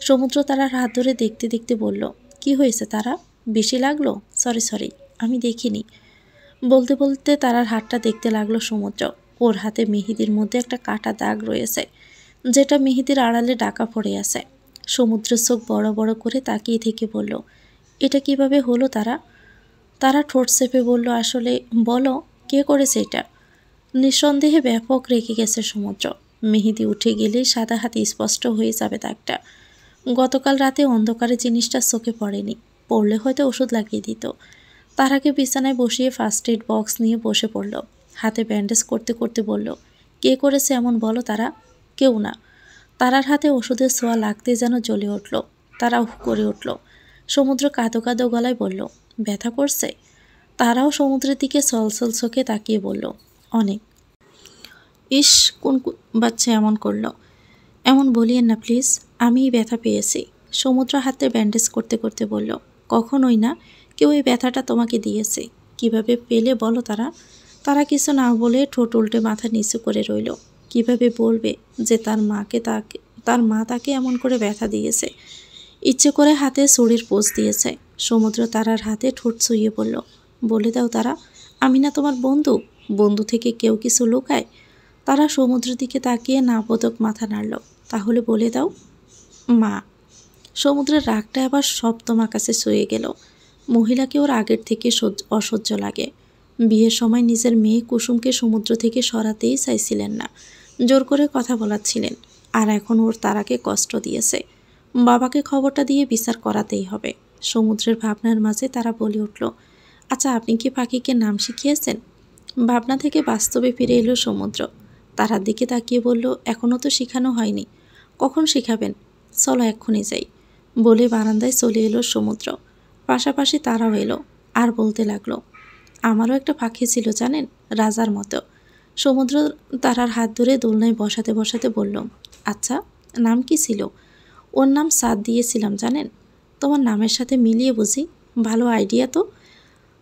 সমুদ্র তারার হাত ধরে দেখতে দেখতে বলল, কি হয়েছে তারা? বেশি লাগলো? সরি সরি, আমি দেখিনি। বলতে বলতে তারার হাতটা দেখতে লাগলো সমুদ্র। ওর হাতে মেহেদির মধ্যে একটা কাটা দাগ রয়েছে, যেটা মেহেদির আড়ালে ডাকা পড়ে আছে। সমুদ্রের চোখ বড় বড় করে তাকিয়ে থেকে বলল, এটা কিভাবে হলো তারা? তারা ঠোঁট চেপে বলল, আসলে বলো কে করেছে এটা? নিঃসন্দেহে ব্যাপক রেগে গেছে সমুদ্র। মেহেদি উঠে গেলে সাদা হাতে স্পষ্ট হয়ে যাবে দাগটা। গতকাল রাতে অন্ধকারে জিনিসটা চোখে পড়েনি, পড়লে হয়তো ওষুধ লাগিয়ে দিত। তারাকে বিছানায় বসিয়ে ফার্স্ট এড বক্স নিয়ে বসে পড়ল। হাতে ব্যান্ডেজ করতে করতে বলল, কে করেছে এমন বলো তারা? কেউ না। তারার হাতে ওষুধের ছোঁয়া লাগতে যেন জ্বলে উঠল। তারা উহ করে উঠল। সমুদ্র কাঁদো কাঁদো গলায় বলল, ব্যথা করছে? তারাও সমুদ্রের দিকে ছলছল চোখে তাকিয়ে বলল, অনেক। ইস, কোন বাচ্চা এমন করলো? এমন বলিয়েন না প্লিজ, আমিই ব্যথা পেয়েছি। সমুদ্র হাতে ব্যান্ডেজ করতে করতে বলল, কখনোই না, কেউ এই ব্যথাটা তোমাকে দিয়েছে। কিভাবে পেলে বলো তারা? তারা কিছু না বলে ঠোঁট উল্টে মাথা নিচু করে রইল। কিভাবে বলবে যে তার মা তাকে এমন করে ব্যথা দিয়েছে? ইচ্ছে করে হাতে ছুরির পোঁচ দিয়েছে। সমুদ্র তারার হাতে ঠোঁট ছুঁয়ে বলল, বলে দাও তারা, আমি না তোমার বন্ধু? বন্ধু থেকে কেউ কিছু লুকায়? তারা সমুদ্রের দিকে তাকিয়ে নাবোধক মাথা নাড়ল। তাহলে বলে দাও। মা। সমুদ্রের রাগটা আবার সপ্তম আকাশে ছুঁয়ে গেল। মহিলাকে ওর আগের থেকে অসহ্য লাগে। বিয়ের সময় নিজের মেয়ে কুসুমকে সমুদ্র থেকে সরাতেই চাইছিলেন না, জোর করে কথা বলাচ্ছিলেন। আর এখন ওর তারাকে কষ্ট দিয়েছে। বাবাকে খবরটা দিয়ে বিচার করাতেই হবে। সমুদ্রের ভাবনার মাঝে তারা বলে উঠল, আচ্ছা আপনি কি পাখিকে নাম শিখিয়েছেন? ভাবনা থেকে বাস্তবে ফিরে এলো সমুদ্র। তারার দিকে তাকিয়ে বলল, এখনও তো শেখানো হয়নি। কখন শেখাবেন? চলো এক্ষুনি যাই। বলে বারান্দায় চলে এলো সমুদ্র। পাশাপাশি তারাও এলো, আর বলতে লাগলো, আমারও একটা পাখি ছিল জানেন, রাজার মতো। সমুদ্র তারার হাত ধরে দোলনায় বসাতে বসাতে বলল, আচ্ছা নাম কি ছিল? ওর নাম সাদ দিয়েছিলাম জানেন। তোমার নামের সাথে মিলিয়ে বুঝি? ভালো আইডিয়া তো।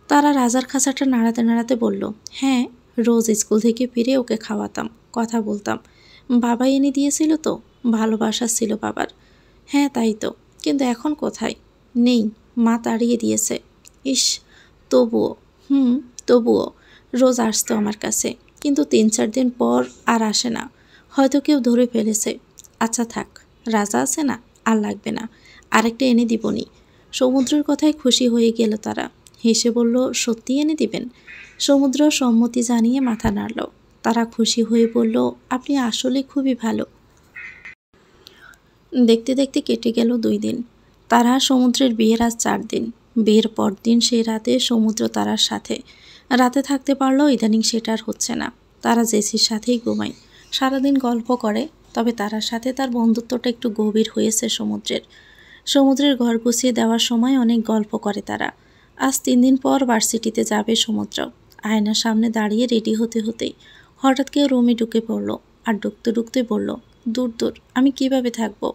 তারা রাজার খাঁচাটা নাড়াতে নাড়াতে বলল, হ্যাঁ, রোজ স্কুল থেকে ফিরে ওকে খাওয়াতাম, কথা বলতাম। বাবা এনে দিয়েছিল তো, ভালোবাসা ছিল বাবার। হ্যাঁ তাই তো, কিন্তু এখন কোথায়? নেই, মা তাড়িয়ে দিয়েছে। ইস, তবুও। হুম, তবুও রোজ আসতো আমার কাছে, কিন্তু 3-4 দিন পর আর আসে না। হয়তো কেউ ধরে ফেলেছে। আচ্ছা থাক, রাজা আছে না, আর লাগবে না, আরেকটা এনে দিবনি। সমুদ্রের কথায় খুশি হয়ে গেল তারা। হেসে বলল, সত্যি এনে দিবেন? সমুদ্র সম্মতি জানিয়ে মাথা নাড়ল। তারা খুশি হয়ে বলল, আপনি আসলে খুবই ভালো। দেখতে দেখতে কেটে গেল 2 দিন। তারা সমুদ্রের বিয়ের আজ 4 দিন। বিয়ের পরদিন সেই রাতে সমুদ্র তারার সাথে। রাতে থাকতে পারলেও ইদানিং সেটা আর হচ্ছে না। তারা জেসির সাথেই ঘুমায়, সারাদিন গল্প করে। তবে তারার সাথে তার বন্ধুত্বটা একটু গভীর হয়েছে সমুদ্রের। সমুদ্রের ঘর গুছিয়ে দেওয়ার সময় অনেক গল্প করে তারা। আজ 3 দিন পর ভার্সিটিতে যাবে সমুদ্র। আয়নার সামনে দাঁড়িয়ে রেডি হতে হতেই হঠাৎ কেউ রুমে ঢুকে পড়ল। আর ঢুকতে ঢুকতে বলল, দূর দূর, আমি কিভাবে থাকবো?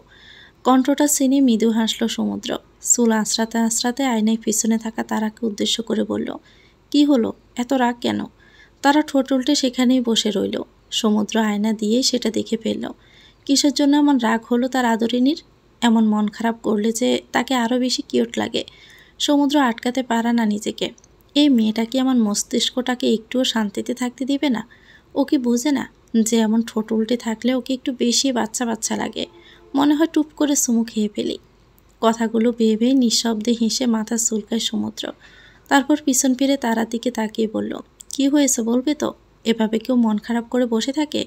কণ্ঠটা চিনে মৃদু হাসল সমুদ্র। চুল আঁচড়াতে আঁচড়াতে আয়নায় পিছনে থাকা তারাকে উদ্দেশ্য করে বলল, কি হলো, এত রাগ কেন? তারা ঠোঁট উল্টে সেখানেই বসে রইল। সমুদ্র আয়না দিয়ে সেটা দেখে ফেলল। কিসের জন্য এমন রাগ হলো তার আদরিনীর? এমন মন খারাপ করলে যে তাকে আরও বেশি কিউট লাগে। সমুদ্র আটকাতে পারে না নিজেকে। এই মেয়েটা কি আমার মস্তিষ্কটাকে একটুও শান্তিতে থাকতে দিবে না? ও কি বোঝে না যে এমন ঠোঁট উল্টে থাকলে ওকে একটু বেশি বাচ্চা বাচ্চা লাগে? মনে হয় টুপ করে চুমু খেয়ে ফেলি। কথাগুলো ভেবে নিঃশব্দে হেসে মাথা চুলকায় সমুদ্র। তারপর পিছন ফিরে তারার দিকে তাকিয়ে বলল, কি হয়েছে বলবে তো? এভাবে কেউ মন খারাপ করে বসে থাকে?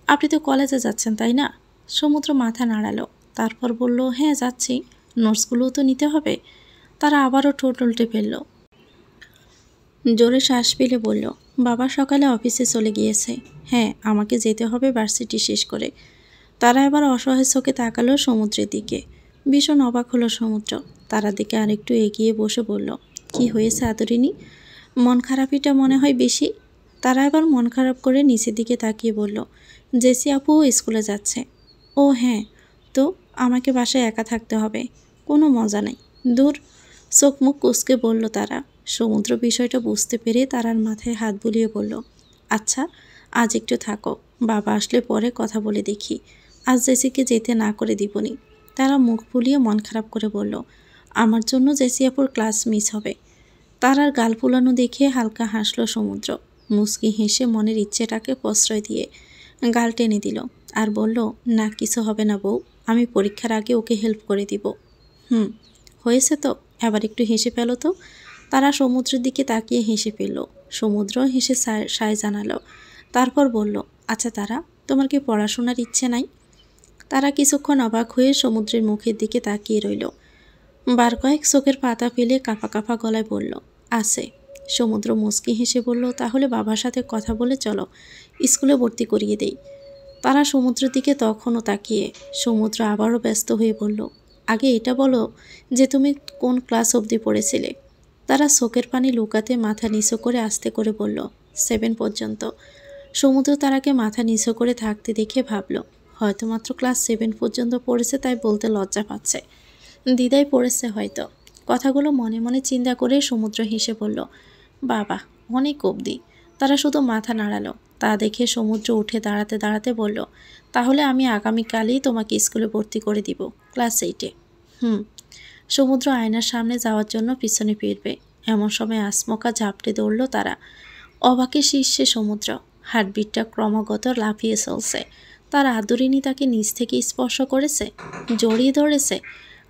আপনি তো কলেজে যাচ্ছেন তাই না? সমুদ্র মাথা নাড়ালো। তারপর বলল, হ্যাঁ যাচ্ছি, নোটসগুলোও তো নিতে হবে। তারা আবারও ঠোঁট উল্টে ফেলল। জোরে শ্বাস ফেলে বলল, বাবা সকালে অফিসে চলে গিয়েছে। হ্যাঁ, আমাকে যেতে হবে ভার্সিটি শেষ করে। তারা এবার অসহায় চোখে তাকালো সমুদ্রের দিকে। ভীষণ অবাক হলো সমুদ্র। তারার দিকে আরেকটু এগিয়ে বসে বলল, কি হয়েছে আদরিনী? মন খারাপিটা মনে হয় বেশি। তারা এবার মন খারাপ করে নিচের দিকে তাকিয়ে বলল, জেসি আপুও স্কুলে যাচ্ছে। ও হ্যাঁ, তো আমাকে বাসায় একা থাকতে হবে, কোনো মজা নেই। দূর, চোখ মুখ কুঁচকে বলল তারা। সমুদ্র বিষয়টা বুঝতে পেরে তারার মাথায় হাত বুলিয়ে বলল, আচ্ছা আজ একটু থাকো, বাবা আসলে পরে কথা বলে দেখি। আজ জেসিকে যেতে না করে দিবনি। তারা মুখ ফুলিয়ে মন খারাপ করে বলল, আমার জন্য জেসি আপুর ক্লাস মিস হবে। তারার গাল ফুলানো দেখে হালকা হাসল সমুদ্র। মুচকি হেসে মনের ইচ্ছেটাকে প্রশ্রয় দিয়ে গাল টেনে দিল আর বলল, না কিছু হবে না বউ, আমি পরীক্ষার আগে ওকে হেল্প করে দিব। হুম, হয়েছে তো, এবার একটু হেসে ফেলো তো। তারা সমুদ্রের দিকে তাকিয়ে হেসে ফেলল। সমুদ্র হেসে সায় জানালো। তারপর বলল, আচ্ছা তারা, তোমার কি পড়াশোনার ইচ্ছে নাই? তারা কিছুক্ষণ অবাক হয়ে সমুদ্রের মুখের দিকে তাকিয়ে রইল। বার কয়েক চোখের পাতা ফেলে কাঁপা কাঁপা গলায় বলল, আছে। সমুদ্র মুচকি হেসে বলল, তাহলে বাবার সাথে কথা বলে চলো, স্কুলে ভর্তি করিয়ে দেই। তারা সমুদ্রের দিকে তখনও তাকিয়ে। সমুদ্র আবারও ব্যস্ত হয়ে বলল, আগে এটা বলো যে তুমি কোন ক্লাস অবধি পড়েছিলে? তারা চোখের পানি লুকাতে মাথা নিচু করে আস্তে করে বলল, 7 পর্যন্ত। সমুদ্র তারাকে মাথা নিচু করে থাকতে দেখে ভাবল, হয়তো মাত্র ক্লাস 7 পর্যন্ত পড়েছে, তাই বলতে লজ্জা পাচ্ছে। দিদাই পড়েছে হয়তো। কথাগুলো মনে মনে চিন্তা করে সমুদ্র হেসে বলল, বাবা, অনেক অবধি। তারা শুধু মাথা নাড়ালো। তা দেখে সমুদ্র উঠে দাঁড়াতে দাঁড়াতে বলল, তাহলে আমি আগামীকালই তোমাকে স্কুলে ভর্তি করে দিব, ক্লাস 8-এ। হুম। সমুদ্র আয়নার সামনে যাওয়ার জন্য পিছনে ফিরবে, এমন সময় আসমকা ঝাপটে দৌড়ল তারা। অবাকে শীর্ষে সমুদ্র, হার্টবিটটা ক্রমাগত লাফিয়ে চলছে। তার আদরিনী তাকে নিচ থেকে স্পর্শ করেছে, জড়িয়ে ধরেছে।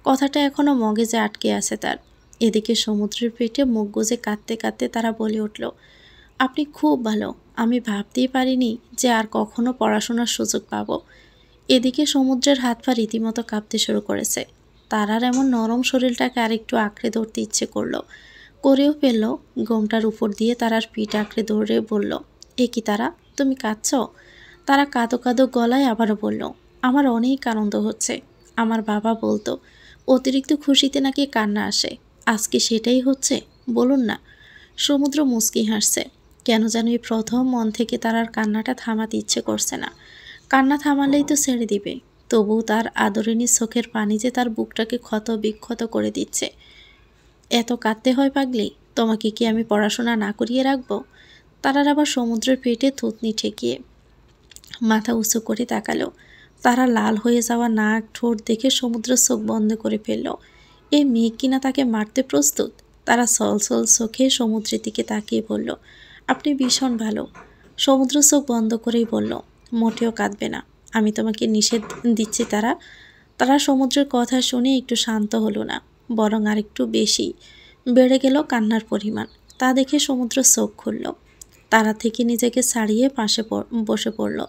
কথাটা এখনো মগজে আটকে আছে তার। এদিকে সমুদ্রের পেটে মুখ গুজে কাঁদতে কাঁদতে তারা বলে উঠল, আপনি খুব ভালো, আমি ভাবতেই পারিনি যে আর কখনো পড়াশোনার সুযোগ পাবো। এদিকে সমুদ্রের হাত পা রীতিমতো কাঁপতে শুরু করেছে। তারার এমন নরম শরীরটাকে আরেকটু আঁকড়ে ধরতে ইচ্ছে করলো, করেও ফেলল। গোমটার উপর দিয়ে তারার পিঠ আঁকড়ে ধরে বলল, এ কি তারা, তুমি কাঁদছ? তারা কাঁদো কাঁদো গলায় আবারও বলল, আমার অনেক আনন্দ হচ্ছে। আমার বাবা বলতো অতিরিক্ত খুশিতে নাকি কান্না আসে, আজকে সেটাই হচ্ছে, বলুন না। সমুদ্র মুচকি হাসছে। কেন যেন এই প্রথম মন থেকে তার কান্নাটা থামাতে ইচ্ছে করছে না। কান্না থামালেই তো ছেড়ে দিবে। তবুও তার আদরিনী চোখের পানি যে তার বুকটাকে ক্ষত বিক্ষত করে দিচ্ছে। এত কাঁদতে হয় পাগলি? তোমাকে কি আমি পড়াশোনা না করিয়ে রাখবো? তারার আবার সমুদ্রের পেটে থুতনি ঠেকিয়ে মাথা উঁচু করে তাকালো। তারা লাল হয়ে যাওয়া নাক ঠোঁট দেখে সমুদ্র চোখ বন্ধ করে ফেলল। এই মেয়ে কিনা তাকে মারতে প্রস্তুত। তারা ছলছল চোখে সমুদ্রের দিকে তাকিয়ে বলল, আপনি ভীষণ ভালো। সমুদ্র চোখ বন্ধ করেই বলল, মোটেও কাঁদবে না, আমি তোমাকে নিষেধ দিচ্ছি। তারা তারা সমুদ্রের কথা শুনে একটু শান্ত হলো না, বরং আরেকটু বেশি বেড়ে গেল কান্নার পরিমাণ। তা দেখে সমুদ্র চোখ খুলল। তারা থেকে নিজেকে ছাড়িয়ে পাশে বসে পড়ল।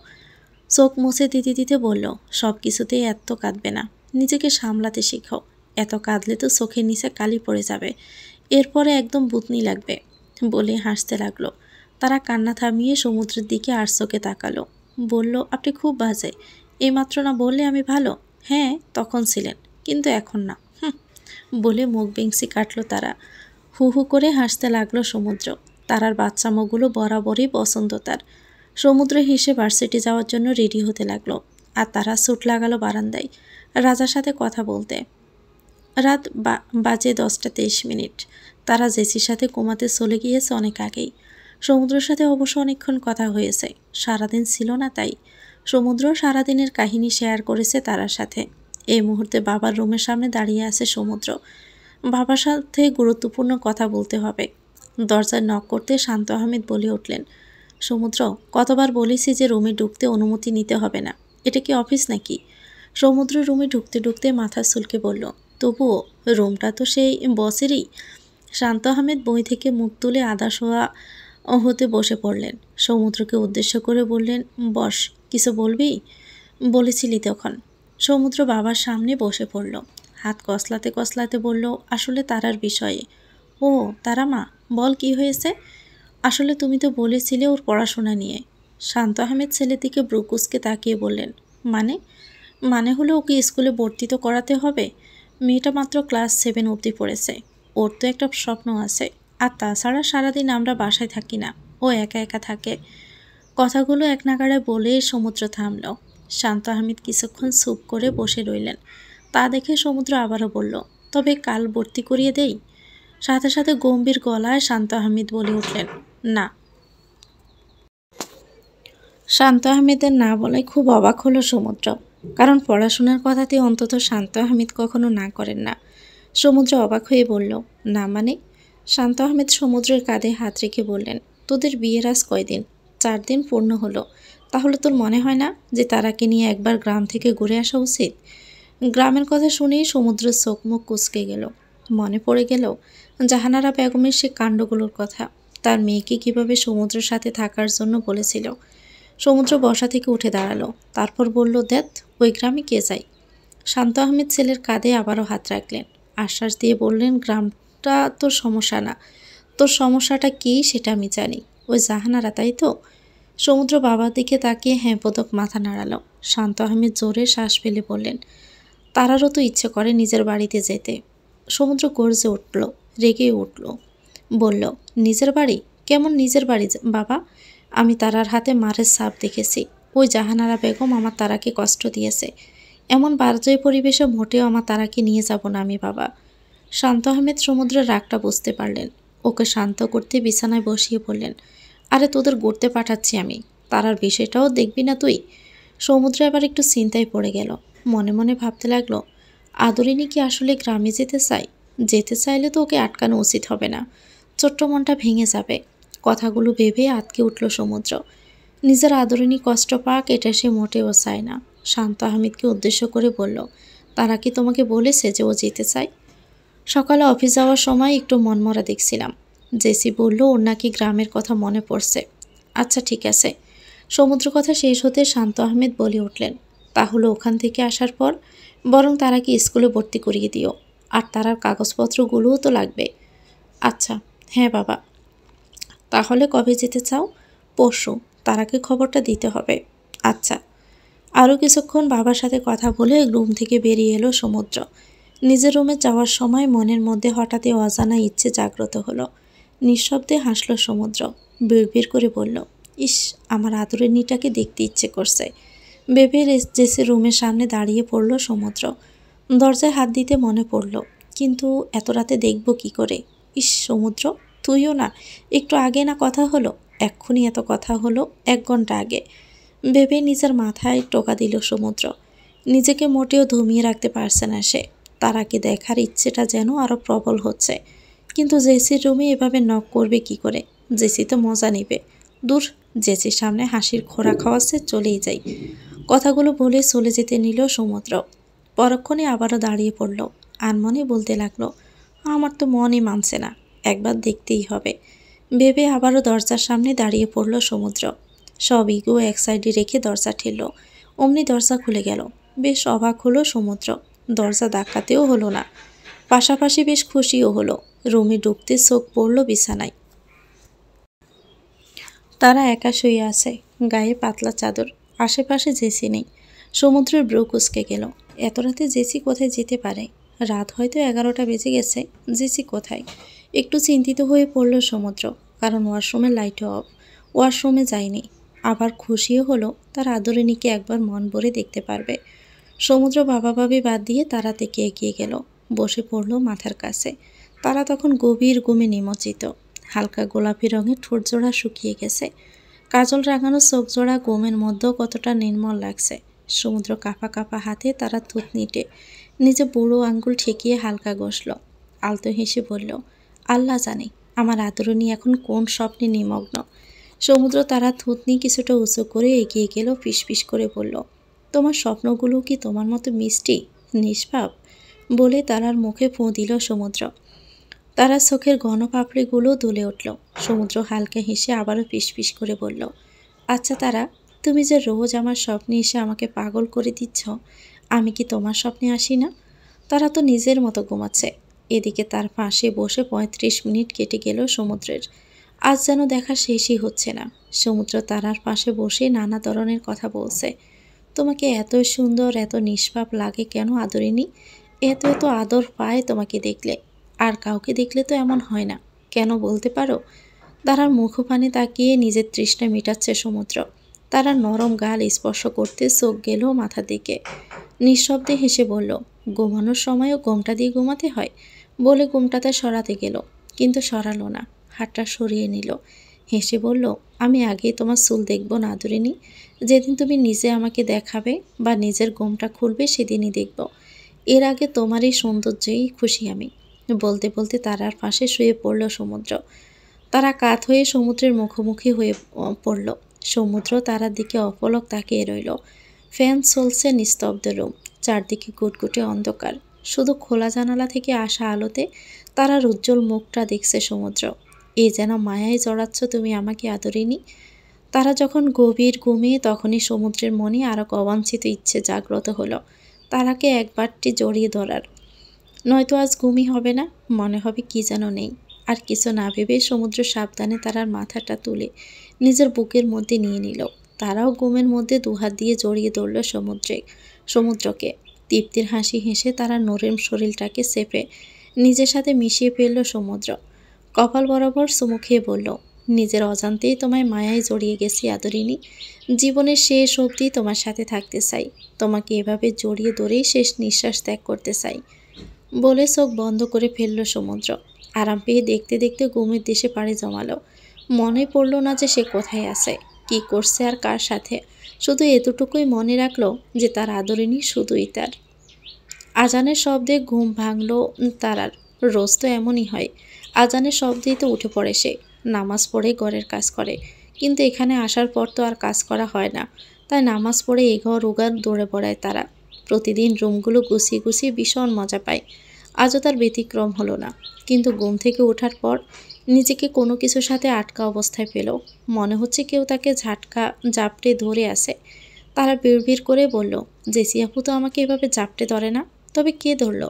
চোখ মুছে দিতে দিতে বলল, সব কিছুতেই এত কাঁদবে না, নিজেকে সামলাতে শিখো। এত কাঁদলে তো চোখের নিচে কালি পড়ে যাবে, এরপরে একদম বুতনি লাগবে। বলে হাসতে লাগলো। তারা কান্না থামিয়ে সমুদ্রের দিকে আর চোখে তাকালো। বলল, আপনি খুব বাজে। এইমাত্র না বললে আমি ভালো? হ্যাঁ, তখন ছিলেন, কিন্তু এখন না। বলে মুখ বেংসি কাটলো তারা। হু হু করে হাসতে লাগলো সমুদ্র। তারার বাচ্চামোগুলো বরাবরই পছন্দ তার। সমুদ্র হেসে ভার্সিটি যাওয়ার জন্য রেডি হতে লাগলো। আর তারা ছুট লাগালো বারান্দায় রাজার সাথে কথা বলতে। রাত বাজে 10:23। তারা জেসির সাথে ঘুমাতে চলে গিয়েছে অনেক আগেই। সমুদ্রের সাথে অবশ্য অনেকক্ষণ কথা হয়েছে, সারাদিন ছিল না তাই। সমুদ্র সারাদিনের কাহিনী শেয়ার করেছে তারার সাথে। এই মুহূর্তে বাবার রুমের সামনে দাঁড়িয়ে আছে সমুদ্র। বাবার সাথে গুরুত্বপূর্ণ কথা বলতে হবে। দরজায় নক করতে শান্ত আহমেদ বলে উঠলেন, সমুদ্র, কতবার বলেছি যে রুমে ঢুকতে অনুমতি নিতে হবে না, এটা কি অফিস নাকি? সমুদ্র রুমে ঢুকতে ঢুকতে মাথা চুলকে বলল, তবুও রুমটা তো সেই বসেরই। শান্ত আহমেদ বই থেকে মুখ তুলে আদা শোয়া হতে বসে পড়লেন। সমুদ্রকে উদ্দেশ্য করে বললেন, বস, কিছু বলবি? বলেছিলি তখন। সমুদ্র বাবার সামনে বসে পড়ল। হাত কসলাতে কসলাতে বলল, আসলে তারার বিষয়ে। ও তারা মা, বল কি হয়েছে? আসলে তুমি তো বলেছিলে ওর পড়াশোনা নিয়ে। শান্ত আহমেদ ছেলের দিকে ব্রুকুসকে তাকিয়ে বললেন, মানে? মানে হলো ওকে স্কুলে ভর্তি তো করাতে হবে। মেয়েটা মাত্র ক্লাস 7 অবধি পড়েছে, ওর তো একটা স্বপ্ন আছে। আর তাছাড়া সারাদিন আমরা বাসায় থাকি না, ও একা একা থাকে। কথাগুলো এক নাগাড়ে বলে সমুদ্র থামল। শান্ত আহমেদ কিছুক্ষণ চুপ করে বসে রইলেন। তা দেখে সমুদ্র আবারও বলল, তবে কাল ভর্তি করিয়ে দেই? সাথে সাথে গম্ভীর গলায় শান্ত আহমেদ বলে উঠলেন, না। শান্ত আহমেদের না বলায় খুব অবাক হলো সমুদ্র, কারণ পড়াশোনার কথাতে অন্তত শান্ত আহমেদ কখনো না করেন না। সমুদ্র অবাক হয়ে বলল, না মানে? শান্ত আহমেদ সমুদ্রের কাঁধে হাত রেখে বললেন, তোদের বিয়ের আজ কয়দিন? 4 দিন পূর্ণ হলো। তাহলে তোর মনে হয় না যে তারাকে নিয়ে একবার গ্রাম থেকে ঘুরে আসা উচিত? গ্রামের কথা শুনেই সমুদ্রের চোখ মুখ কুঁচকে গেল। মনে পড়ে গেল জাহানারা বেগমের সে কাণ্ডগুলোর কথা, তার মেয়েকে কিভাবে সমুদ্রের সাথে থাকার জন্য বলেছিল। সমুদ্র বসা থেকে উঠে দাঁড়ালো, তারপর বলল, দেখ, ওই গ্রামে কে যায়? শান্ত আহমেদ ছেলের কাঁধে আবারও হাত রাখলেন, আশ্বাস দিয়ে বললেন, গ্রামটা তোর সমস্যা না, তোর সমস্যাটা কী সেটা আমি জানি। ওই জাহানারা, তাই তো? সমুদ্র বাবার দিকে তাকিয়ে হ্যাঁ পদক মাথা নাড়ালো। শান্ত আহমেদ জোরে শ্বাস ফেলে বললেন, তারারও তো ইচ্ছে করে নিজের বাড়িতে যেতে। সমুদ্র গর্জে উঠল, রেগে উঠল, বলল, নিজের বাড়ি? কেমন নিজের বাড়ি বাবা? আমি তারার হাতে মারের ছাপ দেখেছি। ওই জাহানারা বেগম আমার তারাকে কষ্ট দিয়েছে। এমন বাজে পরিবেশে মোটেও আমার তারাকে নিয়ে যাব না আমি বাবা। শান্ত আহমেদ সমুদ্রের রাগটা বুঝতে পারলেন। ওকে শান্ত করতে বিছানায় বসিয়ে বললেন, আরে তোদের গড়তে পাঠাচ্ছি আমি, তারার বিষয়টাও দেখবি না তুই? সমুদ্র এবার একটু চিন্তায় পড়ে গেল। মনে মনে ভাবতে লাগলো, আদরিনী কি আসলে গ্রামে যেতে চায়? যেতে চাইলে তো ওকে আটকানো উচিত হবে না, ছোট্ট মনটা ভেঙে যাবে। কথাগুলো ভেবে আটকে উঠল সমুদ্র। নিজের আদরিনী কষ্ট পাক এটা সে মোটেও চায় না। শান্ত আহমেদকে উদ্দেশ্য করে বলল, তারা কি তোমাকে বলেছে যে ও যেতে চায়? সকালে অফিস যাওয়ার সময় একটু মনমরা দেখছিলাম। জেসি বলল ওর নাকি গ্রামের কথা মনে পড়ছে। আচ্ছা ঠিক আছে। সমুদ্র কথা শেষ হতে শান্ত আহমেদ বলে উঠলেন, তাহলে ওখান থেকে আসার পর বরং তারাকে স্কুলে ভর্তি করিয়ে দিও, আর তারার কাগজপত্রগুলোও তো লাগবে। আচ্ছা, হ্যাঁ বাবা। তাহলে কবে যেতে চাও? পরশু। তারাকে খবরটা দিতে হবে। আচ্ছা। আরও কিছুক্ষণ বাবার সাথে কথা বলে রুম থেকে বেরিয়ে এলো সমুদ্র। নিজের রুমে যাওয়ার সময় মনের মধ্যে হঠাৎই অজানা ইচ্ছে জাগ্রত হলো। নিঃশব্দে হাসল সমুদ্র, বিড়বিড় করে বলল, ইস, আমার আদরিনীটাকে দেখতে ইচ্ছে করছে। ভেবে জেসির রুমের সামনে দাঁড়িয়ে পড়ল সমুদ্র। দরজায় হাত দিতে মনে পড়ল, কিন্তু এত রাতে দেখব কি করে? ইস সমুদ্র, তুইও না, একটু আগে না কথা হলো, এক্ষুনি এত কথা হলো 1 ঘন্টা আগে। ভেবে নিজের মাথায় টোকা দিল সমুদ্র। নিজেকে মোটেও দমিয়ে রাখতে পারছে না সে। তারাকে দেখার ইচ্ছেটা যেন আরও প্রবল হচ্ছে। কিন্তু জেসির রুমে এভাবে নক করবে কি করে? জেসি তো মজা নেবে। দূর, জেসির সামনে হাসির খোরা খাওয়াচ্ছে, চলেই যাই। কথাগুলো বলে চলে যেতে নিল সমুদ্র। পরক্ষণে আবারও দাঁড়িয়ে পড়ল। আনমনে বলতে লাগলো, আমার তো মনই মানছে না, একবার দেখতেই হবে। ভেবে আবারও দরজার সামনে দাঁড়িয়ে পড়ল সমুদ্র। সব ইগো এক সাইডে রেখে দরজা ঠেলল। অমনি দরজা খুলে গেল। বেশ অবাক হলো সমুদ্র। দরজা ধাক্কাতেও হলো না, পাশাপাশি বেশ খুশিও হলো। রুমে ঢুকতে চোখ পড়ল বিছানায়। তারা একা শুয়ে আছে, গায়ে পাতলা চাদর। আশেপাশে জেসি নেই। সমুদ্রের ব্রু কুঁচকে গেল। এত রাতে জেসি কোথায় যেতে পারে? রাত হয়তো 11টা বেজে গেছে। জেসি কোথায়? একটু চিন্তিত হয়ে পড়ল সমুদ্র, কারণ ওয়াশরুমের লাইটও অফ। ওয়াশরুমে যায়নি। আবার খুশিও হলো তার আদরিনীকে একবার মন ভরে দেখতে পারবে। সমুদ্র বাবা ভাবি বাদ দিয়ে তারা থেকে এগিয়ে গেল। বসে পড়ল মাথার কাছে। তারা তখন গভীর ঘুমে নিমজ্জিত। হালকা গোলাপি রঙের ঠোঁটজোড়া শুকিয়ে গেছে। কাজল রাঙানো চোখজোড়া ঘুমের মধ্যেও কতটা নির্মল লাগছে। সমুদ্র কাঁপা কাঁপা হাতে তারা থুতনিটে নিজে বুড়ো আঙ্গুল ঠেকিয়ে হালকা ঘষল। আলতো হেসে বলল, আল্লাহ জানে আমার আদরণী এখন কোন স্বপ্নে নিমগ্ন। সমুদ্র তারা থুতনি কিছুটা উঁচু করে এগিয়ে গেল, ফিসফিস করে বলল, তোমার স্বপ্নগুলো কি তোমার মতো মিষ্টি, নিষ্পাপ? বলে তারার মুখে ফোঁ দিল সমুদ্র। তারা চোখের ঘন পাপড়িগুলো দুলে উঠল। সমুদ্র হালকা হেসে আবারও ফিসফিস করে বলল, আচ্ছা তারা, তুমি যে রোজ আমার স্বপ্নে এসে আমাকে পাগল করে দিচ্ছ, আমি কি তোমার স্বপ্নে আসি না? তারা তো নিজের মতো ঘুমাচ্ছে। এদিকে তার পাশে বসে 35 মিনিট কেটে গেল সমুদ্রের। আজ যেন দেখা শেষই হচ্ছে না। সমুদ্র তারার পাশে বসে নানা ধরনের কথা বলছে। তোমাকে এত সুন্দর, এত নিষ্পাপ লাগে কেন আদরিনী? এত এত আদর পায় তোমাকে দেখলে। আর কাউকে দেখলে তো এমন হয় না, কেন বলতে পারো? তারার মুখপানে তাকিয়ে নিজের তৃষ্ণা মেটাচ্ছে সমুদ্র। তারা নরম গাল স্পর্শ করতে চোখ গেল মাথার দিকে। নিঃশব্দে হেসে বলল, ঘুমানোর সময়ও গোমটা দিয়ে ঘুমাতে হয়? বলে গোমটাতে সরাতে গেল, কিন্তু সরালো না। হাতটা সরিয়ে নিল। হেসে বলল, আমি আগেই তোমার চুল দেখব না আদরিনী। যেদিন তুমি নিজে আমাকে দেখাবে বা নিজের গোমটা খুলবে সেদিনই দেখব। এর আগে তোমার এই সৌন্দর্যেই খুশি আমি। বলতে বলতে তারার পাশে শুয়ে পড়ল সমুদ্র। তারা কাত হয়ে সমুদ্রের মুখোমুখি হয়ে পড়ল। সমুদ্র তারার দিকে অপলক তাকিয়ে রইল। ফ্যান চলছে, নিস্তব্ধ রুম। চারদিকে গুটগুটে অন্ধকার। শুধু খোলা জানালা থেকে আসা আলোতে তারার উজ্জ্বল মুখটা দেখছে সমুদ্র। এই যেন মায়ায় জড়াচ্ছ তুমি আমাকে আদরিনী। তারা যখন গভীর ঘুমিয়ে, তখনই সমুদ্রের মনে আরো অবাঞ্ছিত ইচ্ছে জাগ্রত হলো, তারাকে একবারটি জড়িয়ে ধরার। নয়তো আজ ঘুমই হবে না, মনে হবে কি যেন নেই। আর কিছু না ভেবে সমুদ্র সাবধানে তারার মাথাটা তুলে নিজের বুকের মধ্যে নিয়ে নিল। তারাও ঘুমের মধ্যে দুহাত দিয়ে জড়িয়ে ধরল সমুদ্রকে। তৃপ্তির হাসি হেসে তারা নরম শরীরটাকে চেপে নিজের সাথে মিশিয়ে ফেলল সমুদ্র। কপাল বরাবর চুমু খেয়ে বলল, নিজের অজান্তেই তোমায় মায়ায় জড়িয়ে গেছি আদরিনী। জীবনের শেষ অবধি তোমার সাথে থাকতে চাই। তোমাকে এভাবে জড়িয়ে ধরেই শেষ নিঃশ্বাস ত্যাগ করতে চাই। বলে চোখ বন্ধ করে ফেলল সমুদ্র। আরাম পেয়ে দেখতে দেখতে ঘুমের দেশে পাড়ি জমালো। মনে পড়ল না যে সে কোথায় আছে, কি করছে আর কার সাথে। শুধু এতটুকুই মনে রাখলো যে তার আদরিনী শুধুই তার। আজানের শব্দে ঘুম ভাঙল তারার। রোজ তো এমনই হয়, আজানের শব্দেই তো উঠে পড়ে সে। নামাজ পড়ে ঘরের কাজ করে, কিন্তু এখানে আসার পর তো আর কাজ করা হয় না। তাই নামাজ পড়ে এঘর ওঘর দৌড়ে বেড়ায় তারা। প্রতিদিন রুমগুলো গুছিয়ে গুছিয়ে ভীষণ মজা পায়। আজও তার ব্যতিক্রম হলো না। কিন্তু ঘুম থেকে ওঠার পর নিজেকে কোনো কিছুর সাথে আটকা অবস্থায় পেল। মনে হচ্ছে কেউ তাকে জাপটে ধরে আছে। তারা বিড়বিড় করে বলল, জেসি আপু তো আমাকে এভাবে জাপটে ধরে না। তবে কে ধরল?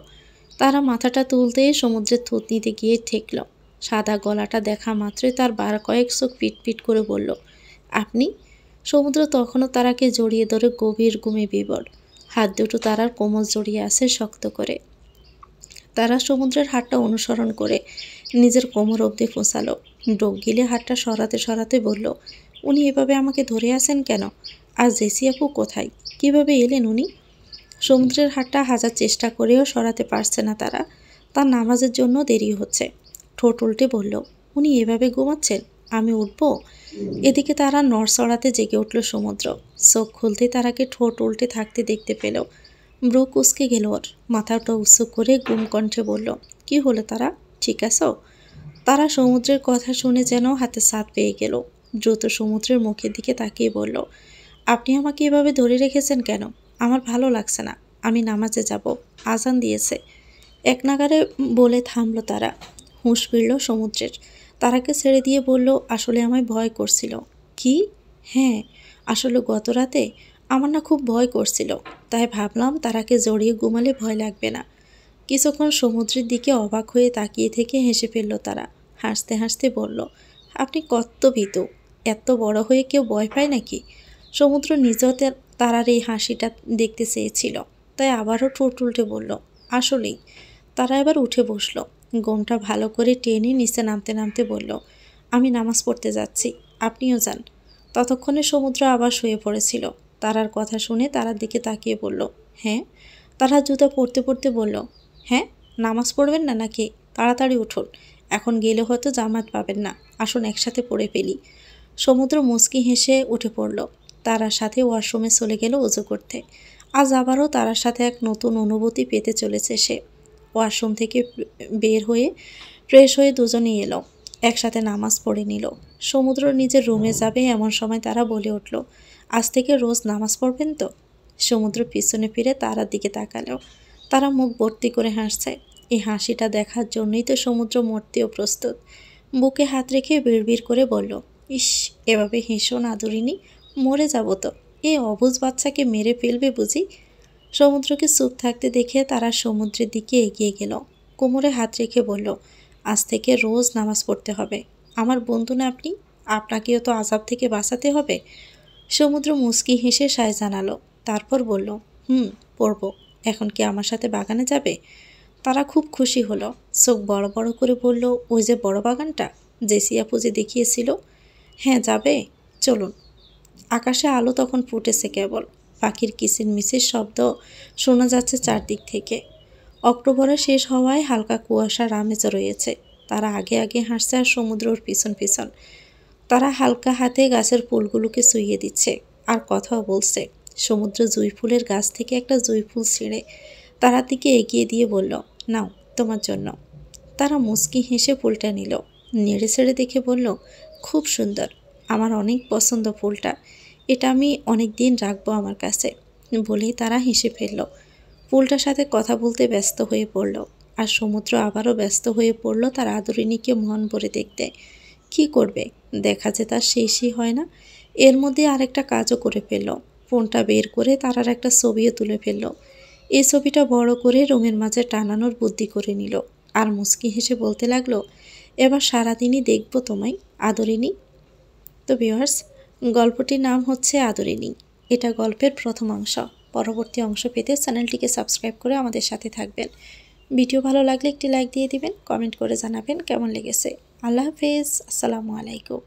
তারা মাথাটা তুলতে সমুদ্রের থুতনিতে গিয়ে ঠেকল। সাদা গলাটা দেখা মাত্রই তার বার কয়েক চোখ পিটপিট করে বলল, আপনি? সমুদ্র তখনও তারাকে জড়িয়ে ধরে গভীর ঘুমে বিভোর। হাত দুটো তারার কোমর জড়িয়ে আছে শক্ত করে। তারা সমুদ্রের হাতটা অনুসরণ করে নিজের কোমর অবধি ফোঁসালো। ডোক গিলে হাতটা সরাতে সরাতে বলল, উনি এভাবে আমাকে ধরে আছেন কেন? আর জেসি আপু কোথায়? কিভাবে এলেন উনি? সমুদ্রের হাতটা হাজার চেষ্টা করেও সরাতে পারছে না তারা। তার নামাজের জন্য দেরি হচ্ছে। ঠোঁট উল্টে বলল, উনি এভাবে ঘুমাচ্ছেন? আমি উঠবো? এদিকে তারা নড়চড়াতে জেগে উঠল সমুদ্র। চোখ খুলতেই তারাকে ঠোঁট উল্টে থাকতে দেখতে পেল। ব্রু কুঁচকে গেল ওর। মাথাটা উঁচু করে গুম কণ্ঠে বলল, কি হলো তারা, ঠিক আছো? তারা সমুদ্রের কথা শুনে যেন হাতে ছাদ পেয়ে গেল। দ্রুত সমুদ্রের মুখের দিকে তাকিয়ে বলল, আপনি আমাকে এভাবে ধরে রেখেছেন কেন? আমার ভালো লাগছে না, আমি নামাজে যাব, আজান দিয়েছে। এক নাগারে বলে থামলো তারা। হুঁশ ফিরল সমুদ্রের। তারাকে ছেড়ে দিয়ে বলল, আসলে আমায় ভয় করছিল। কি? হ্যাঁ, আসলে গত রাতে আমার না খুব ভয় করছিল, তাই ভাবলাম তারাকে জড়িয়ে ঘুমালে ভয় লাগবে না। কিছুক্ষণ সমুদ্রের দিকে অবাক হয়ে তাকিয়ে থেকে হেসে ফেলল তারা। হাসতে হাসতে বলল, আপনি কত ভীতু, এত বড় হয়ে কেউ ভয় পায় নাকি? সমুদ্র নিজেও তারার এই হাসিটা দেখতে চেয়েছিল, তাই আবারও ঠোঁট উল্টে বলল, আসলেই। তারা এবার উঠে বসলো। গোমটা ভালো করে টেনে নিচে নামতে নামতে বলল, আমি নামাজ পড়তে যাচ্ছি, আপনিও যান। ততক্ষণে সমুদ্র আবার শুয়ে পড়েছিল। তারার কথা শুনে তারার দিকে তাকিয়ে বলল, হ্যাঁ। তারা জুতা পরতে পরতে বলল, হ্যাঁ, নামাজ পড়বেন না নাকি? তাড়াতাড়ি উঠুন, এখন গেলে হয়তো জামাত পাবেন না, আসুন একসাথে পড়ে ফেলি। সমুদ্র মুচকি হেসে উঠে পড়ল। তারার সাথে ওয়াশরুমে চলে গেল অজু করতে। আজ আবারও তারার সাথে এক নতুন অনুভূতি পেতে চলেছে সে। ওয়াশরুম থেকে বের হয়ে ফ্রেশ হয়ে দুজনেই এলো। একসাথে নামাজ পড়ে নিল। সমুদ্র নিজের রুমে যাবে এমন সময় তারা বলে উঠল, আজ থেকে রোজ নামাজ পড়বেন তো? সমুদ্র পিছনে ফিরে তারার দিকে তাকালো। তারা মুখ ভর্তি করে হাসছে। এই হাসিটা দেখার জন্যই তো সমুদ্র মরতেও প্রস্তুত। বুকে হাত রেখে বিড়বিড় করে বলল, ইস, এভাবে হেসো না আদরিনী, মরে যাব তো। এই অবুঝ বাচ্চাকে মেরে ফেলবে বুঝি? সমুদ্রকে চুপ থাকতে দেখে তারা সমুদ্রের দিকে এগিয়ে গেল। কোমরে হাত রেখে বলল, আজ থেকে রোজ নামাজ পড়তে হবে। আমার বন্ধু না আপনি, আপনাকেও তো আযাব থেকে বাঁচাতে হবে। সমুদ্র মুচকি হেসে সায় জানালো। তারপর বলল, পড়ব। এখন কি আমার সাথে বাগানে যাবে? তারা খুব খুশি হলো। চোখ বড় বড় করে বলল, ওই যে বড় বাগানটা জেসি আপু যে দেখিয়েছিল। হ্যাঁ, যাবে, চলুন। আকাশে আলো তখন ফুটেছে কেবল। পাখির কিচিরমিচির শব্দ শোনা যাচ্ছে চারদিক থেকে। অক্টোবরের শেষ হওয়ায় হালকা কুয়াশার আমেজ রয়েছে। তারা আগে আগে হাঁটছে আর সমুদ্রের পিছন পিছন। তারা হালকা হাতে গাছের ফুলগুলোকে চুইয়ে দিচ্ছে আর কথাও বলছে। সমুদ্র জুঁই ফুলের গাছ থেকে একটা জুঁই ফুল ছিঁড়ে তারার দিকে এগিয়ে দিয়ে বলল, নাও, তোমার জন্য। তারা মুচকি হেসে ফুলটা নিল। নেড়ে ছেড়ে দেখে বলল, খুব সুন্দর, আমার অনেক পছন্দ ফুলটা, এটা আমি অনেক দিন রাখবো আমার কাছে। বলেই তারা হেসে ফেলল। ফুলটার সাথে কথা বলতে ব্যস্ত হয়ে পড়ল। আর সমুদ্র আবারও ব্যস্ত হয়ে পড়ল তার আদরিনীকে মন ভরে দেখতে। কি করবে, দেখা যে তার শেষই হয় না। এর মধ্যে আরেকটা কাজও করে ফেলল। ফোনটা বের করে তারার একটা ছবিও তুলে ফেলল। এই ছবিটা বড় করে রুমের মাঝে টানানোর বুদ্ধি করে নিল। আর মুচকি হেসে বলতে লাগলো, এবার সারাদিনই দেখব তোমায় আদরিনী। তো ভিউয়ার্স, গল্পটির নাম হচ্ছে আদরিনী। এটা গল্পের প্রথম অংশ। পরবর্তী অংশ পেতে চ্যানেলটিকে সাবস্ক্রাইব করে আমাদের সাথে থাকবেন। ভিডিও ভালো লাগলে একটি লাইক দিয়ে দিবেন, কমেন্ট করে জানাবেন কেমন লেগেছে। আল্লাহ হাফেজ, আসসালামু আলাইকুম।